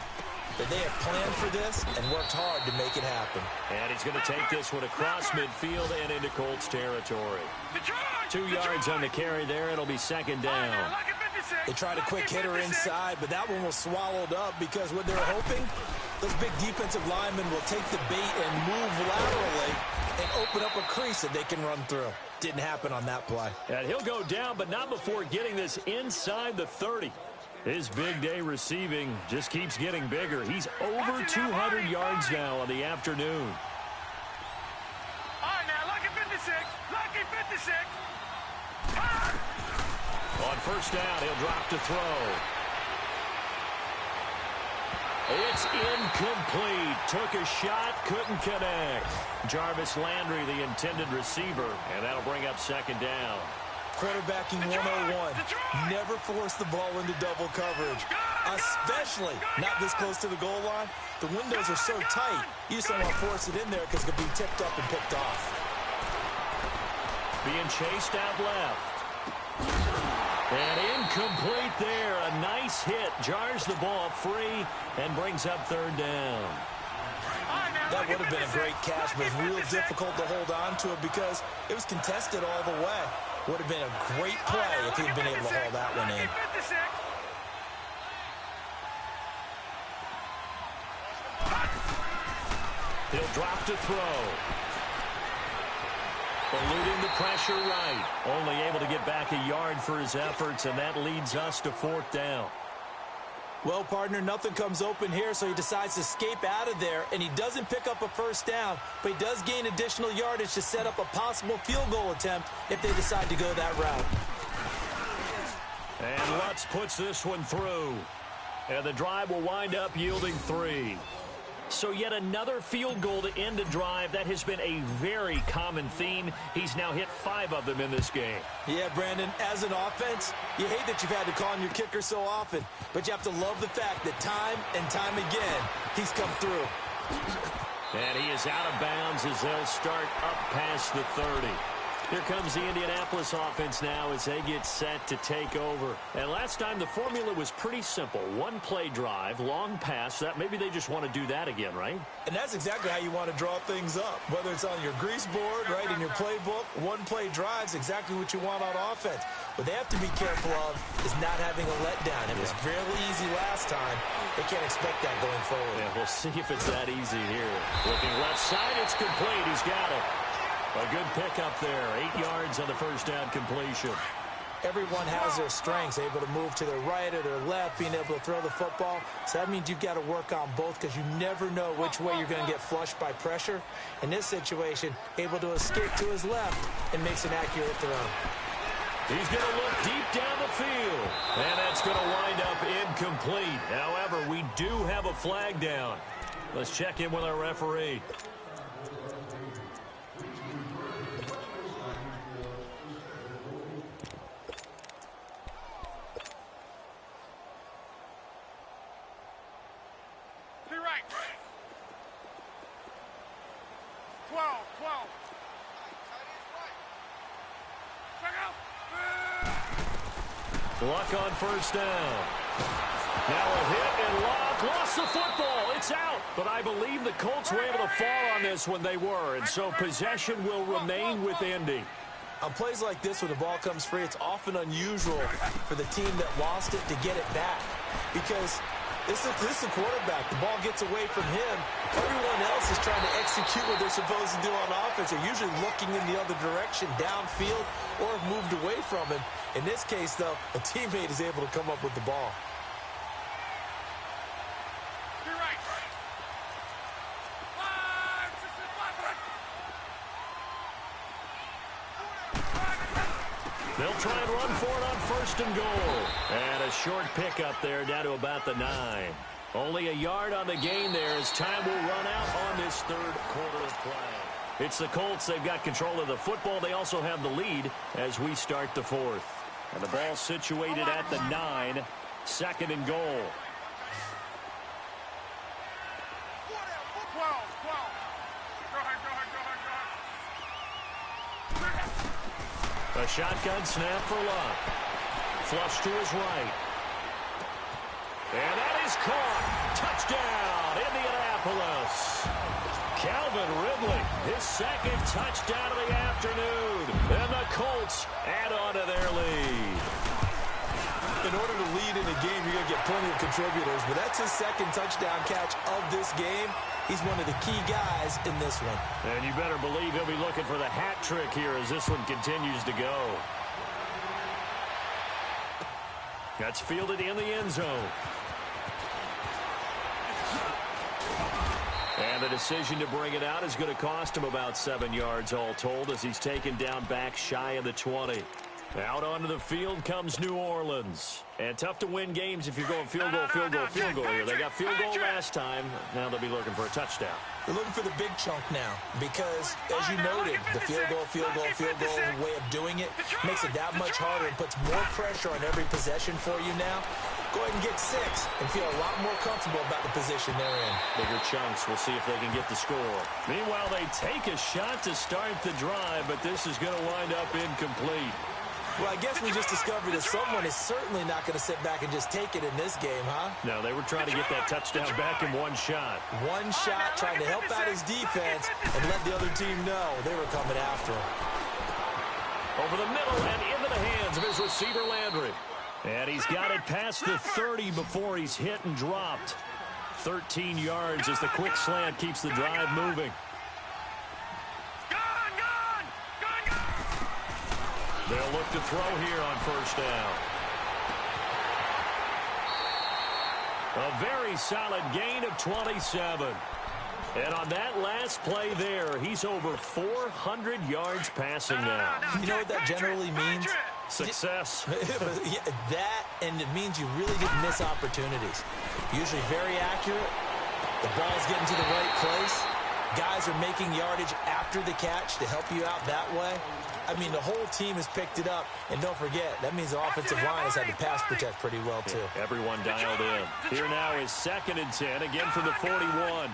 that they have planned for this and worked hard to make it happen. And he's going to take this one across midfield and into Colts territory. 2 yards on the carry there. It'll be 2nd down. They tried a quick hitter inside, but that one was swallowed up because what they were hoping, those big defensive linemen will take the bait and move laterally and open up a crease that they can run through. Didn't happen on that play. And he'll go down, but not before getting this inside the 30. His big day receiving just keeps getting bigger. He's over 200 yards now on the afternoon. All right, now, lucky 56. Lucky 56. On first down, he'll drop to throw. It's incomplete. Took a shot, couldn't connect. Jarvis Landry, the intended receiver, and that'll bring up second down. Quarterbacking 101. Never force the ball into double coverage, especially not this close to the goal line. The windows are so tight, you just don't want to force it in there because it could be tipped up and picked off. Being chased out left. And incomplete there. A nice hit. Jars the ball free and brings up third down. That would have been a great catch, but it's real difficult to hold on to it because it was contested all the way. Would have been a great play if he'd been able to haul that one in. He'll drop to throw. Eluding the pressure right. Only able to get back a yard for his efforts, and that leads us to fourth down. Well, partner, nothing comes open here, so he decides to escape out of there, and he doesn't pick up a first down, but he does gain additional yardage to set up a possible field goal attempt if they decide to go that route. And Lutz puts this one through, and the drive will wind up yielding 3. So yet another field goal to end a drive. That has been a very common theme. He's now hit 5 of them in this game. Yeah, Brandon, as an offense, you hate that you've had to call on your kicker so often, but you have to love the fact that time and time again, he's come through. And he is out of bounds as they'll start up past the 30. Here comes the Indianapolis offense now as they get set to take over. And last time the formula was pretty simple. One play drive, long pass. That maybe they just want to do that again, right? And that's exactly how you want to draw things up. Whether it's on your grease board, right, in your playbook, one play drive's exactly what you want on offense. What they have to be careful of is not having a letdown. It was fairly easy last time. They can't expect that going forward. Yeah, we'll see if it's that easy here. Looking left side, it's complete. He's got it. A good pickup there. 8 yards on the first down completion. Everyone has their strengths, able to move to their right or their left, being able to throw the football. So that means you've got to work on both because you never know which way you're going to get flushed by pressure. In this situation, able to escape to his left and makes an accurate throw. He's going to look deep down the field. And that's going to wind up incomplete. However, we do have a flag down. Let's check in with our referee. Right. 12. Check out. Luck on first down. Now a hit and Luck lost the football. It's out. But I believe the Colts were able to fall on this when they were. And so possession will remain with Indy. On plays like this, when the ball comes free, it's often unusual for the team that lost it to get it back. Because this is the quarterback. The ball gets away from him. Everyone else is trying to execute what they're supposed to do on offense. They're usually looking in the other direction, downfield, or have moved away from him. In this case, though, a teammate is able to come up with the ball. You're right. They'll try and run for it on first and goal. And a short pickup there down to about the 9. Only a yard on the gain there as time will run out on this third quarter of play. It's the Colts. They've got control of the football. They also have the lead as we start the fourth. And the ball situated at the 9. Second and goal. 12. Go ahead. A shotgun snap for Luck. Flush to his right. And that is caught. Touchdown, Indianapolis. Calvin Ridley, his second touchdown of the afternoon. And the Colts add on to their lead. In order to lead in a game, you're going to get plenty of contributors, but that's his second touchdown catch of this game. He's one of the key guys in this one. And you better believe he'll be looking for the hat trick here as this one continues to go. That's fielded in the end zone. And the decision to bring it out is going to cost him about 7 yards all told as he's taken down back shy of the 20. Out onto the field comes New Orleans. And tough to win games if you're going field goal here. They got field goal last time. Now they'll be looking for a touchdown. They're looking for the big chunk now because, as you noted, the field goal way of doing it makes it that much harder and puts more pressure on every possession for you now. Go ahead and get 6 and feel a lot more comfortable about the position they're in. Bigger chunks. We'll see if they can get the score. Meanwhile, they take a shot to start the drive, but this is going to wind up incomplete. Well, I guess we just discovered that someone is certainly not going to sit back and just take it in this game, huh? No, they were trying to get that touchdown back in one shot. One shot, trying to help out his defense and let the other team know they were coming after him. Over the middle and into the hands of his receiver, Landry. And he's got it past the 30 before he's hit and dropped. 13 yards as the quick slant keeps the drive moving. They'll look to throw here on first down. A very solid gain of 27. And on that last play there, he's over 400 yards passing now. You know what that generally means? Success. Yeah, that, and it means you really didn't miss opportunities. Usually very accurate. The ball's getting to the right place. Guys are making yardage after the catch to help you out that way. I mean, the whole team has picked it up. And don't forget, that means the offensive line has had to pass protect pretty well, too. Yeah, everyone dialed in. Here now is 2nd and 10, again from the 41.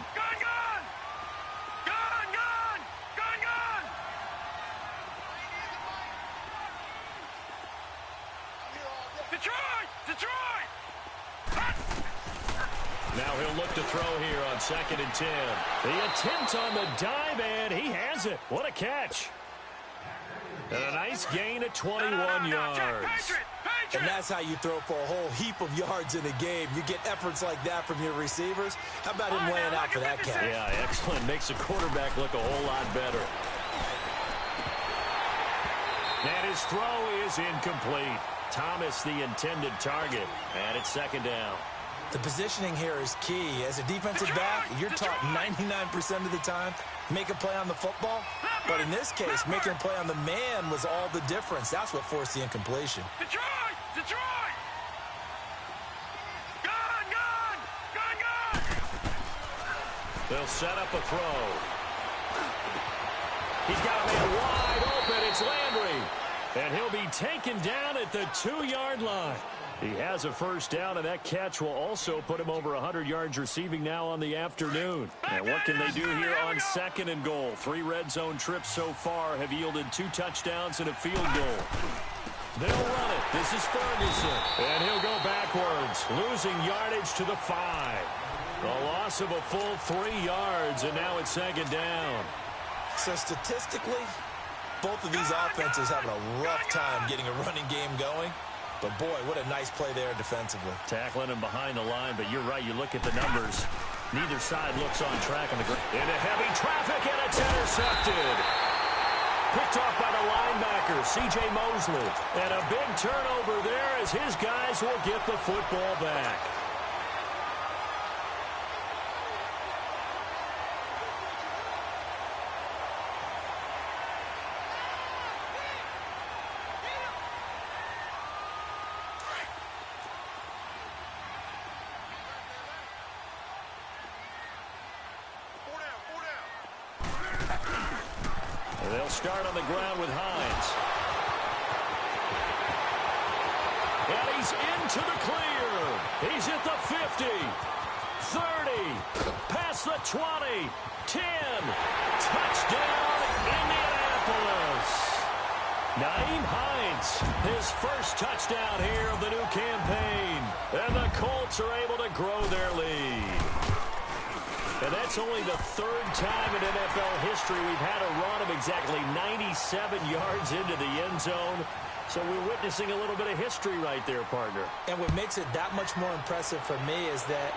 Now he'll look to throw here on 2nd and 10. The attempt on the dive, and he has it. What a catch. And a nice gain of 21 yards. And that's how you throw for a whole heap of yards in a game. You get efforts like that from your receivers. How about him laying out for that catch? Yeah, excellent. Makes the quarterback look a whole lot better. And his throw is incomplete. Thomas, the intended target. And it's 2nd down. The positioning here is key. As a defensive back, you're taught 99% of the time, make a play on the football. But in this case, making a play on the man was all the difference. That's what forced the incompletion. Detroit! Gun! They'll set up a throw. He's got a man wide open. It's Landry. And he'll be taken down at the 2-yard line. He has a first down, and that catch will also put him over 100 yards receiving now on the afternoon. And what can they do here on 2nd and goal? 3 red zone trips so far have yielded 2 touchdowns and a field goal. They'll run it. This is Ferguson. And he'll go backwards, losing yardage to the 5. A loss of a full 3 yards, and now it's 2nd down. So statistically, both of these offenses having a rough time getting a running game going. But, boy, what a nice play there defensively. Tackling him behind the line, but you're right. You look at the numbers. Neither side looks on track on the ground. Into heavy traffic, and it's intercepted. Picked off by the linebacker, C.J. Mosley. And a big turnover there as his guys will get the football back. They'll start on the ground with Hines. And he's into the clear. He's at the 50, 30, past the 20, 10. Touchdown, Indianapolis. Nyheim Hines, his first touchdown here of the new campaign. And the Colts are able to grow their lead. And that's only the 3rd time in NFL history we've had a run of exactly 97 yards into the end zone. So we're witnessing a little bit of history right there, partner. And what makes it that much more impressive for me is that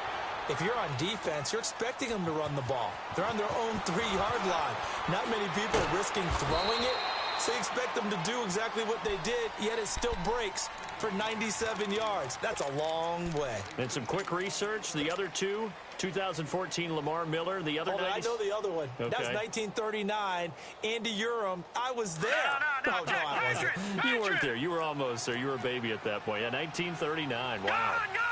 if you're on defense, you're expecting them to run the ball. They're on their own 3-yard line. Not many people are risking throwing it, so you expect them to do exactly what they did, yet it still breaks for 97 yards. That's a long way. And some quick research. The other two, 2014 Lamar Miller. The other I know the other one. Okay. That was 1939. Andy Urim. I was there. No, Oh, no, I wasn't. You weren't there. You were almost there. You were a baby at that point. Yeah, 1939. Wow. Gone!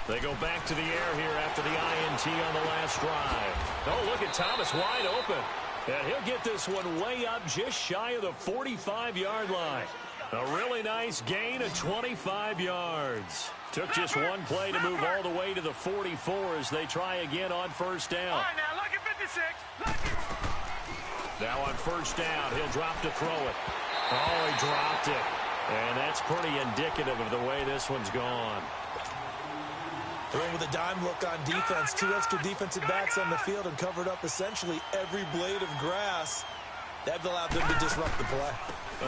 They go back to the air here after the INT on the last drive. Oh, look at Thomas wide open. And he'll get this one way up just shy of the 45-yard line. A really nice gain of 25 yards. Took just one play to move all the way to the 44 as they try again on first down. All right, now, lucky 56. Now on first down, he'll drop to throw it. Oh, he dropped it. And that's pretty indicative of the way this one's gone. Thrown with a dime look on defense. 2 extra defensive backs on the field and covered up essentially every blade of grass. That allowed them to disrupt the play.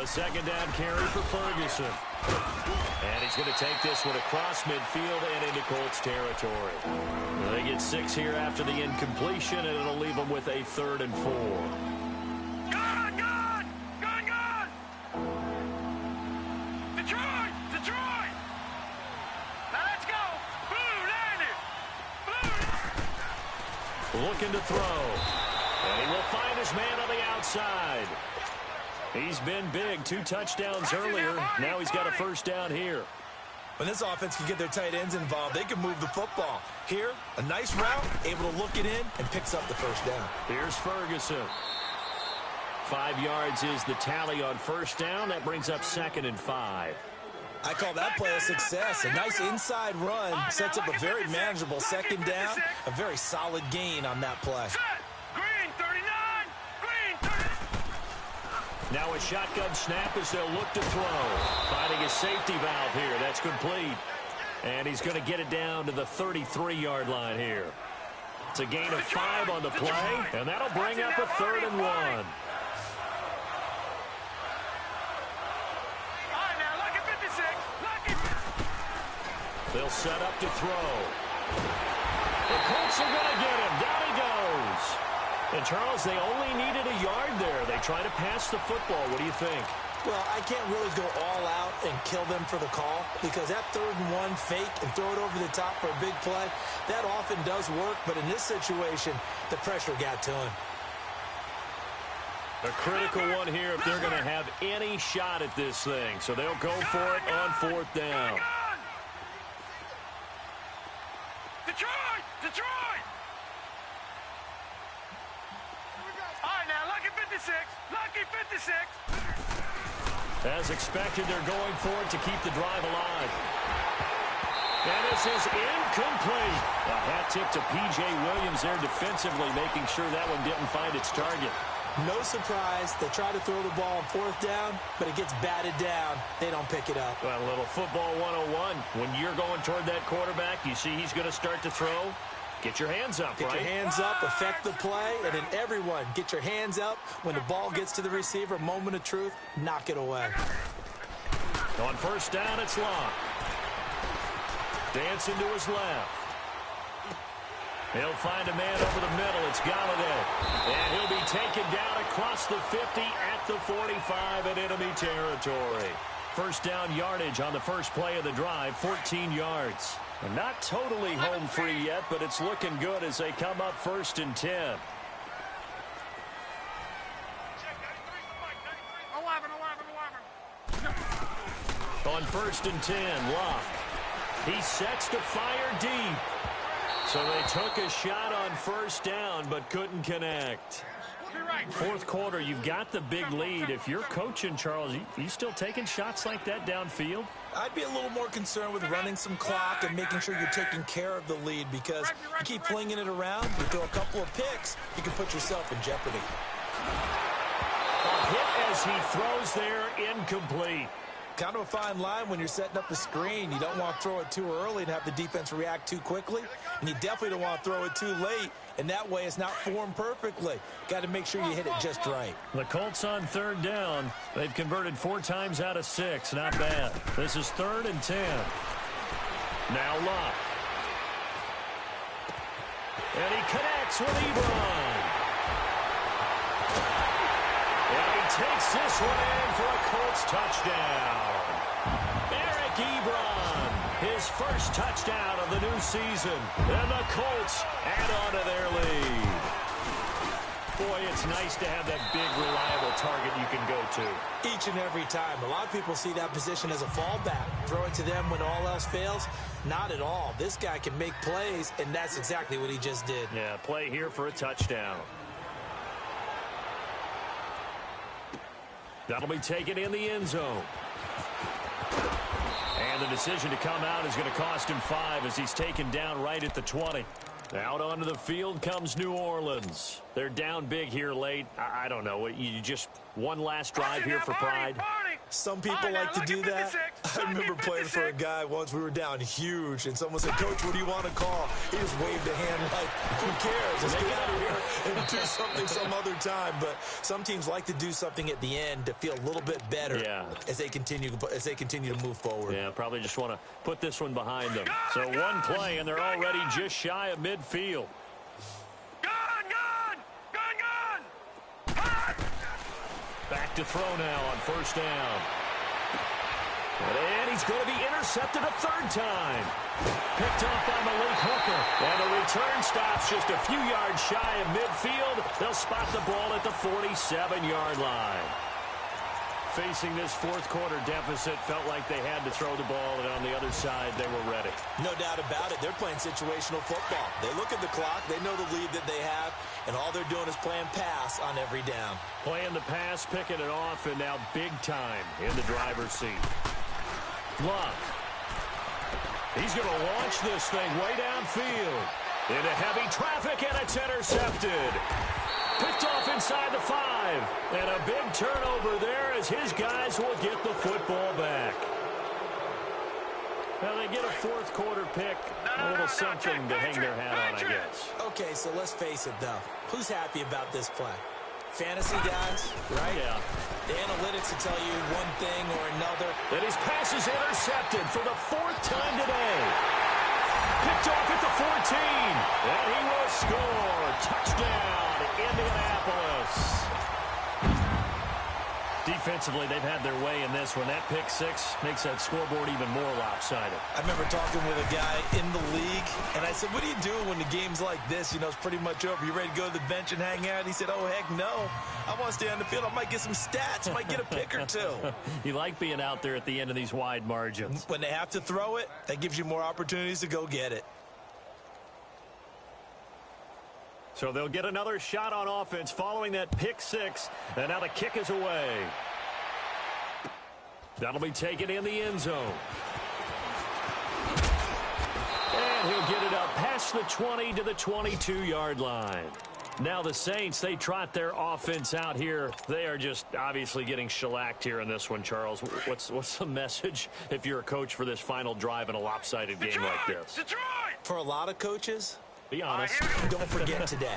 A second down carry for Ferguson. And he's going to take this one across midfield and into Colts territory. They get 6 here after the incompletion, and it'll leave them with a 3rd and 4. Gone! Detroit! Now let's go! Blue landed! Looking to throw. And he will find his man on the outside. He's been big. 2 touchdowns earlier. Now he's got a first down here. When this offense can get their tight ends involved, they can move the football. Here, a nice route, able to look it in, and picks up the first down. Here's Ferguson. 5 yards is the tally on first down. That brings up 2nd and 5. I call that play a success. A nice inside run sets up a very manageable second down. A very solid gain on that play. Green 39! Green 30! Now a shotgun snap as they'll look to throw. Finding a safety valve here. That's complete. And he's going to get it down to the 33-yard line here. It's a gain of 5 on the play, and that'll bring up a 3rd and 1. They'll set up to throw. The Colts are going to get him. Down he goes. And, Charles, they only needed a yard there. They try to pass the football. What do you think? Well, I can't really go all out and kill them for the call because that 3rd and 1 fake and throw it over the top for a big play, that often does work. But in this situation, the pressure got to him. A critical one here if they're going to have any shot at this thing. So they'll go for it on 4th down. Detroit! All right, now, lucky 56. Lucky 56. As expected, they're going for it to keep the drive alive. And this is incomplete. A hat tip to P.J. Williams there defensively, making sure that one didn't find its target. No surprise. They try to throw the ball on 4th down, but it gets batted down. They don't pick it up. Well, a little football 101. When you're going toward that quarterback, you see he's going to start to throw. Get your hands up, Get your hands up, affect the play, and then everyone get your hands up. When the ball gets to the receiver, moment of truth, knock it away. On first down, it's Locke. Dancing to his left. He'll find a man over the middle. It's Galladay. And he'll be taken down across the 50 at the 45 in enemy territory. First down yardage on the first play of the drive, 14 yards. And not totally home free yet, but it's looking good as they come up 1st and 10. 11. On 1st and 10, Locke. He sets to fire deep. So they took a shot on first down, but couldn't connect. 4th quarter, you've got the big lead. If you're coaching, Charles, you still taking shots like that downfield? I'd be a little more concerned with running some clock and making sure you're taking care of the lead because you keep flinging it around, you throw a couple of picks, you can put yourself in jeopardy. A hit as he throws there, incomplete. Kind of a fine line when you're setting up the screen. You don't want to throw it too early and have the defense react too quickly. And you definitely don't want to throw it too late. And that way it's not formed perfectly. Got to make sure you hit it just right. The Colts on third down. They've converted 4 times out of 6. Not bad. This is 3rd and 10. Now Luck. And he connects with Ebron. And he takes this one in for a Colts touchdown. Eric Ebron, his first touchdown of the new season. And the Colts add on to their lead. Boy, it's nice to have that big, reliable target you can go to. Each and every time. A lot of people see that position as a fallback. Throw it to them when all else fails. Not at all. This guy can make plays, and that's exactly what he just did. Yeah, play here for a touchdown. That'll be taken in the end zone. And the decision to come out is going to cost him 5 as he's taken down right at the 20. Out onto the field comes New Orleans. They're down big here late. I don't know. You just one last drive here for pride. Some people like to do that. I remember playing for a guy once. We were down huge, and someone said, "Coach, what do you want to call?" He just waved a hand like, "Who cares? Let's get out of here and do something some other time." But some teams like to do something at the end to feel a little bit better as they continue to move forward. Yeah, probably just want to put this one behind them. So one play, and they're already just shy of midfield. Back to throw now on first down. And he's going to be intercepted a 3rd time. Picked off by Malik Hooker. And the return stops just a few yards shy of midfield. They'll spot the ball at the 47-yard line. Facing this 4th quarter deficit, felt like they had to throw the ball, and on the other side, they were ready. No doubt about it. They're playing situational football. They look at the clock. They know the lead that they have, and all they're doing is playing pass on every down. Playing the pass, picking it off, and now big time in the driver's seat. Luck. He's going to launch this thing way downfield. Into heavy traffic, and it's intercepted. Picked off inside the 5. And a big turnover there as his guys will get the football back. Well, they get a 4th quarter pick. A little something to hang their hat on, I guess. Okay, so let's face it, though. Who's happy about this play? Fantasy guys, right? Yeah. The analytics will tell you one thing or another. And his pass is intercepted for the 4th time today. Picked off at the 14. And he will score. Touchdown, Indianapolis. Defensively, they've had their way in this one. That pick 6 makes that scoreboard even more lopsided. I remember talking with a guy in the league, and I said, "What do you do when the game's like this? You know, it's pretty much over. You ready to go to the bench and hang out?" He said, "Oh, heck no. I want to stay on the field. I might get some stats. I might get a pick or 2. You like being out there at the end of these wide margins. When they have to throw it, that gives you more opportunities to go get it. So they'll get another shot on offense following that pick 6. And now the kick is away. That'll be taken in the end zone. And he'll get it up past the 20 to the 22-yard line. Now the Saints, they trot their offense out here. They are just obviously getting shellacked here in this one, Charles. What's the message if you're a coach for this final drive in a lopsided game like this? For a lot of coaches, be honest. Don't forget today.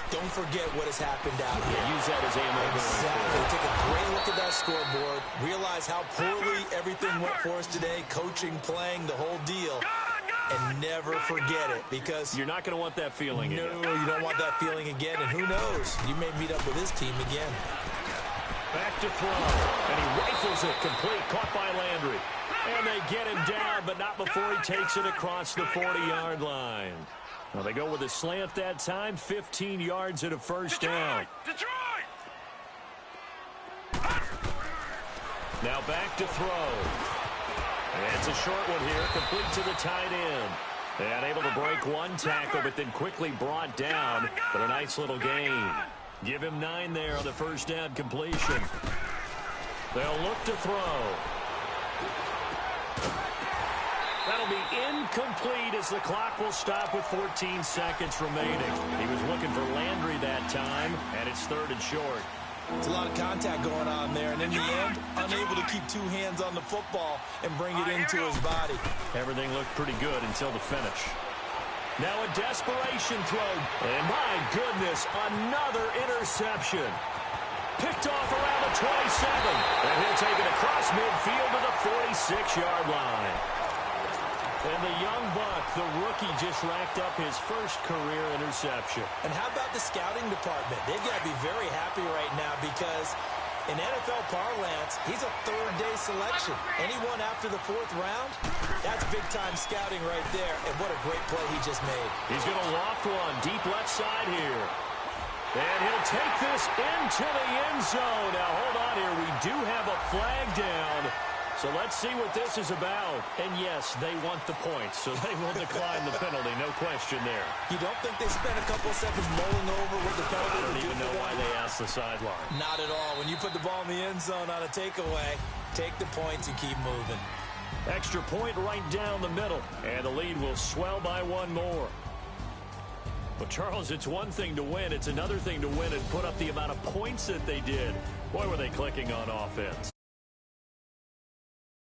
Don't forget what has happened out here. Use that as ammo. Exactly. Take a great look at that scoreboard. Realize how poorly everything went for us today. Coaching, playing, the whole deal. And never forget it, because you're not going to want that feeling again. No, you don't want that feeling again. And who knows? You may meet up with this team again. Back to throw. And he rifles it complete. Caught by Landry. And they get him down, but not before he takes it across the 40-yard line. Well, they go with a slant that time, 15 yards and a first down. Now back to throw. And it's a short one here, complete to the tight end. And able to break one tackle, but then quickly brought down. But a nice little gain. Give him 9 there on the first down completion. They'll look to throw. That'll be incomplete as the clock will stop with 14 seconds remaining. He was looking for Landry that time, and it's 3rd and short. It's a lot of contact going on there, and in the end, unable to keep two hands on the football and bring it into his body. Everything looked pretty good until the finish. Now a desperation throw, and my goodness, another interception. Picked off around the 27, and he'll take it across midfield to the 46-yard line. And the young buck, the rookie, just racked up his first career interception. And how about the scouting department? They've got to be very happy right now because in NFL parlance, he's a third-day selection. Anyone after the fourth round, that's big-time scouting right there. And what a great play he just made. He's going to loft one deep left side here. And he'll take this into the end zone. Now, hold on here. We do have a flag down. So let's see what this is about. And yes, they want the points, so they will decline the penalty. No question there. You don't think they spent a couple of seconds mulling over what the penalty I don't even know why they asked the sideline. Not at all. When you put the ball in the end zone on a takeaway, take the points and keep moving. Extra point right down the middle. And the lead will swell by one more. Well, Charles, it's one thing to win. It's another thing to win and put up the amount of points that they did. Boy, were they clicking on offense.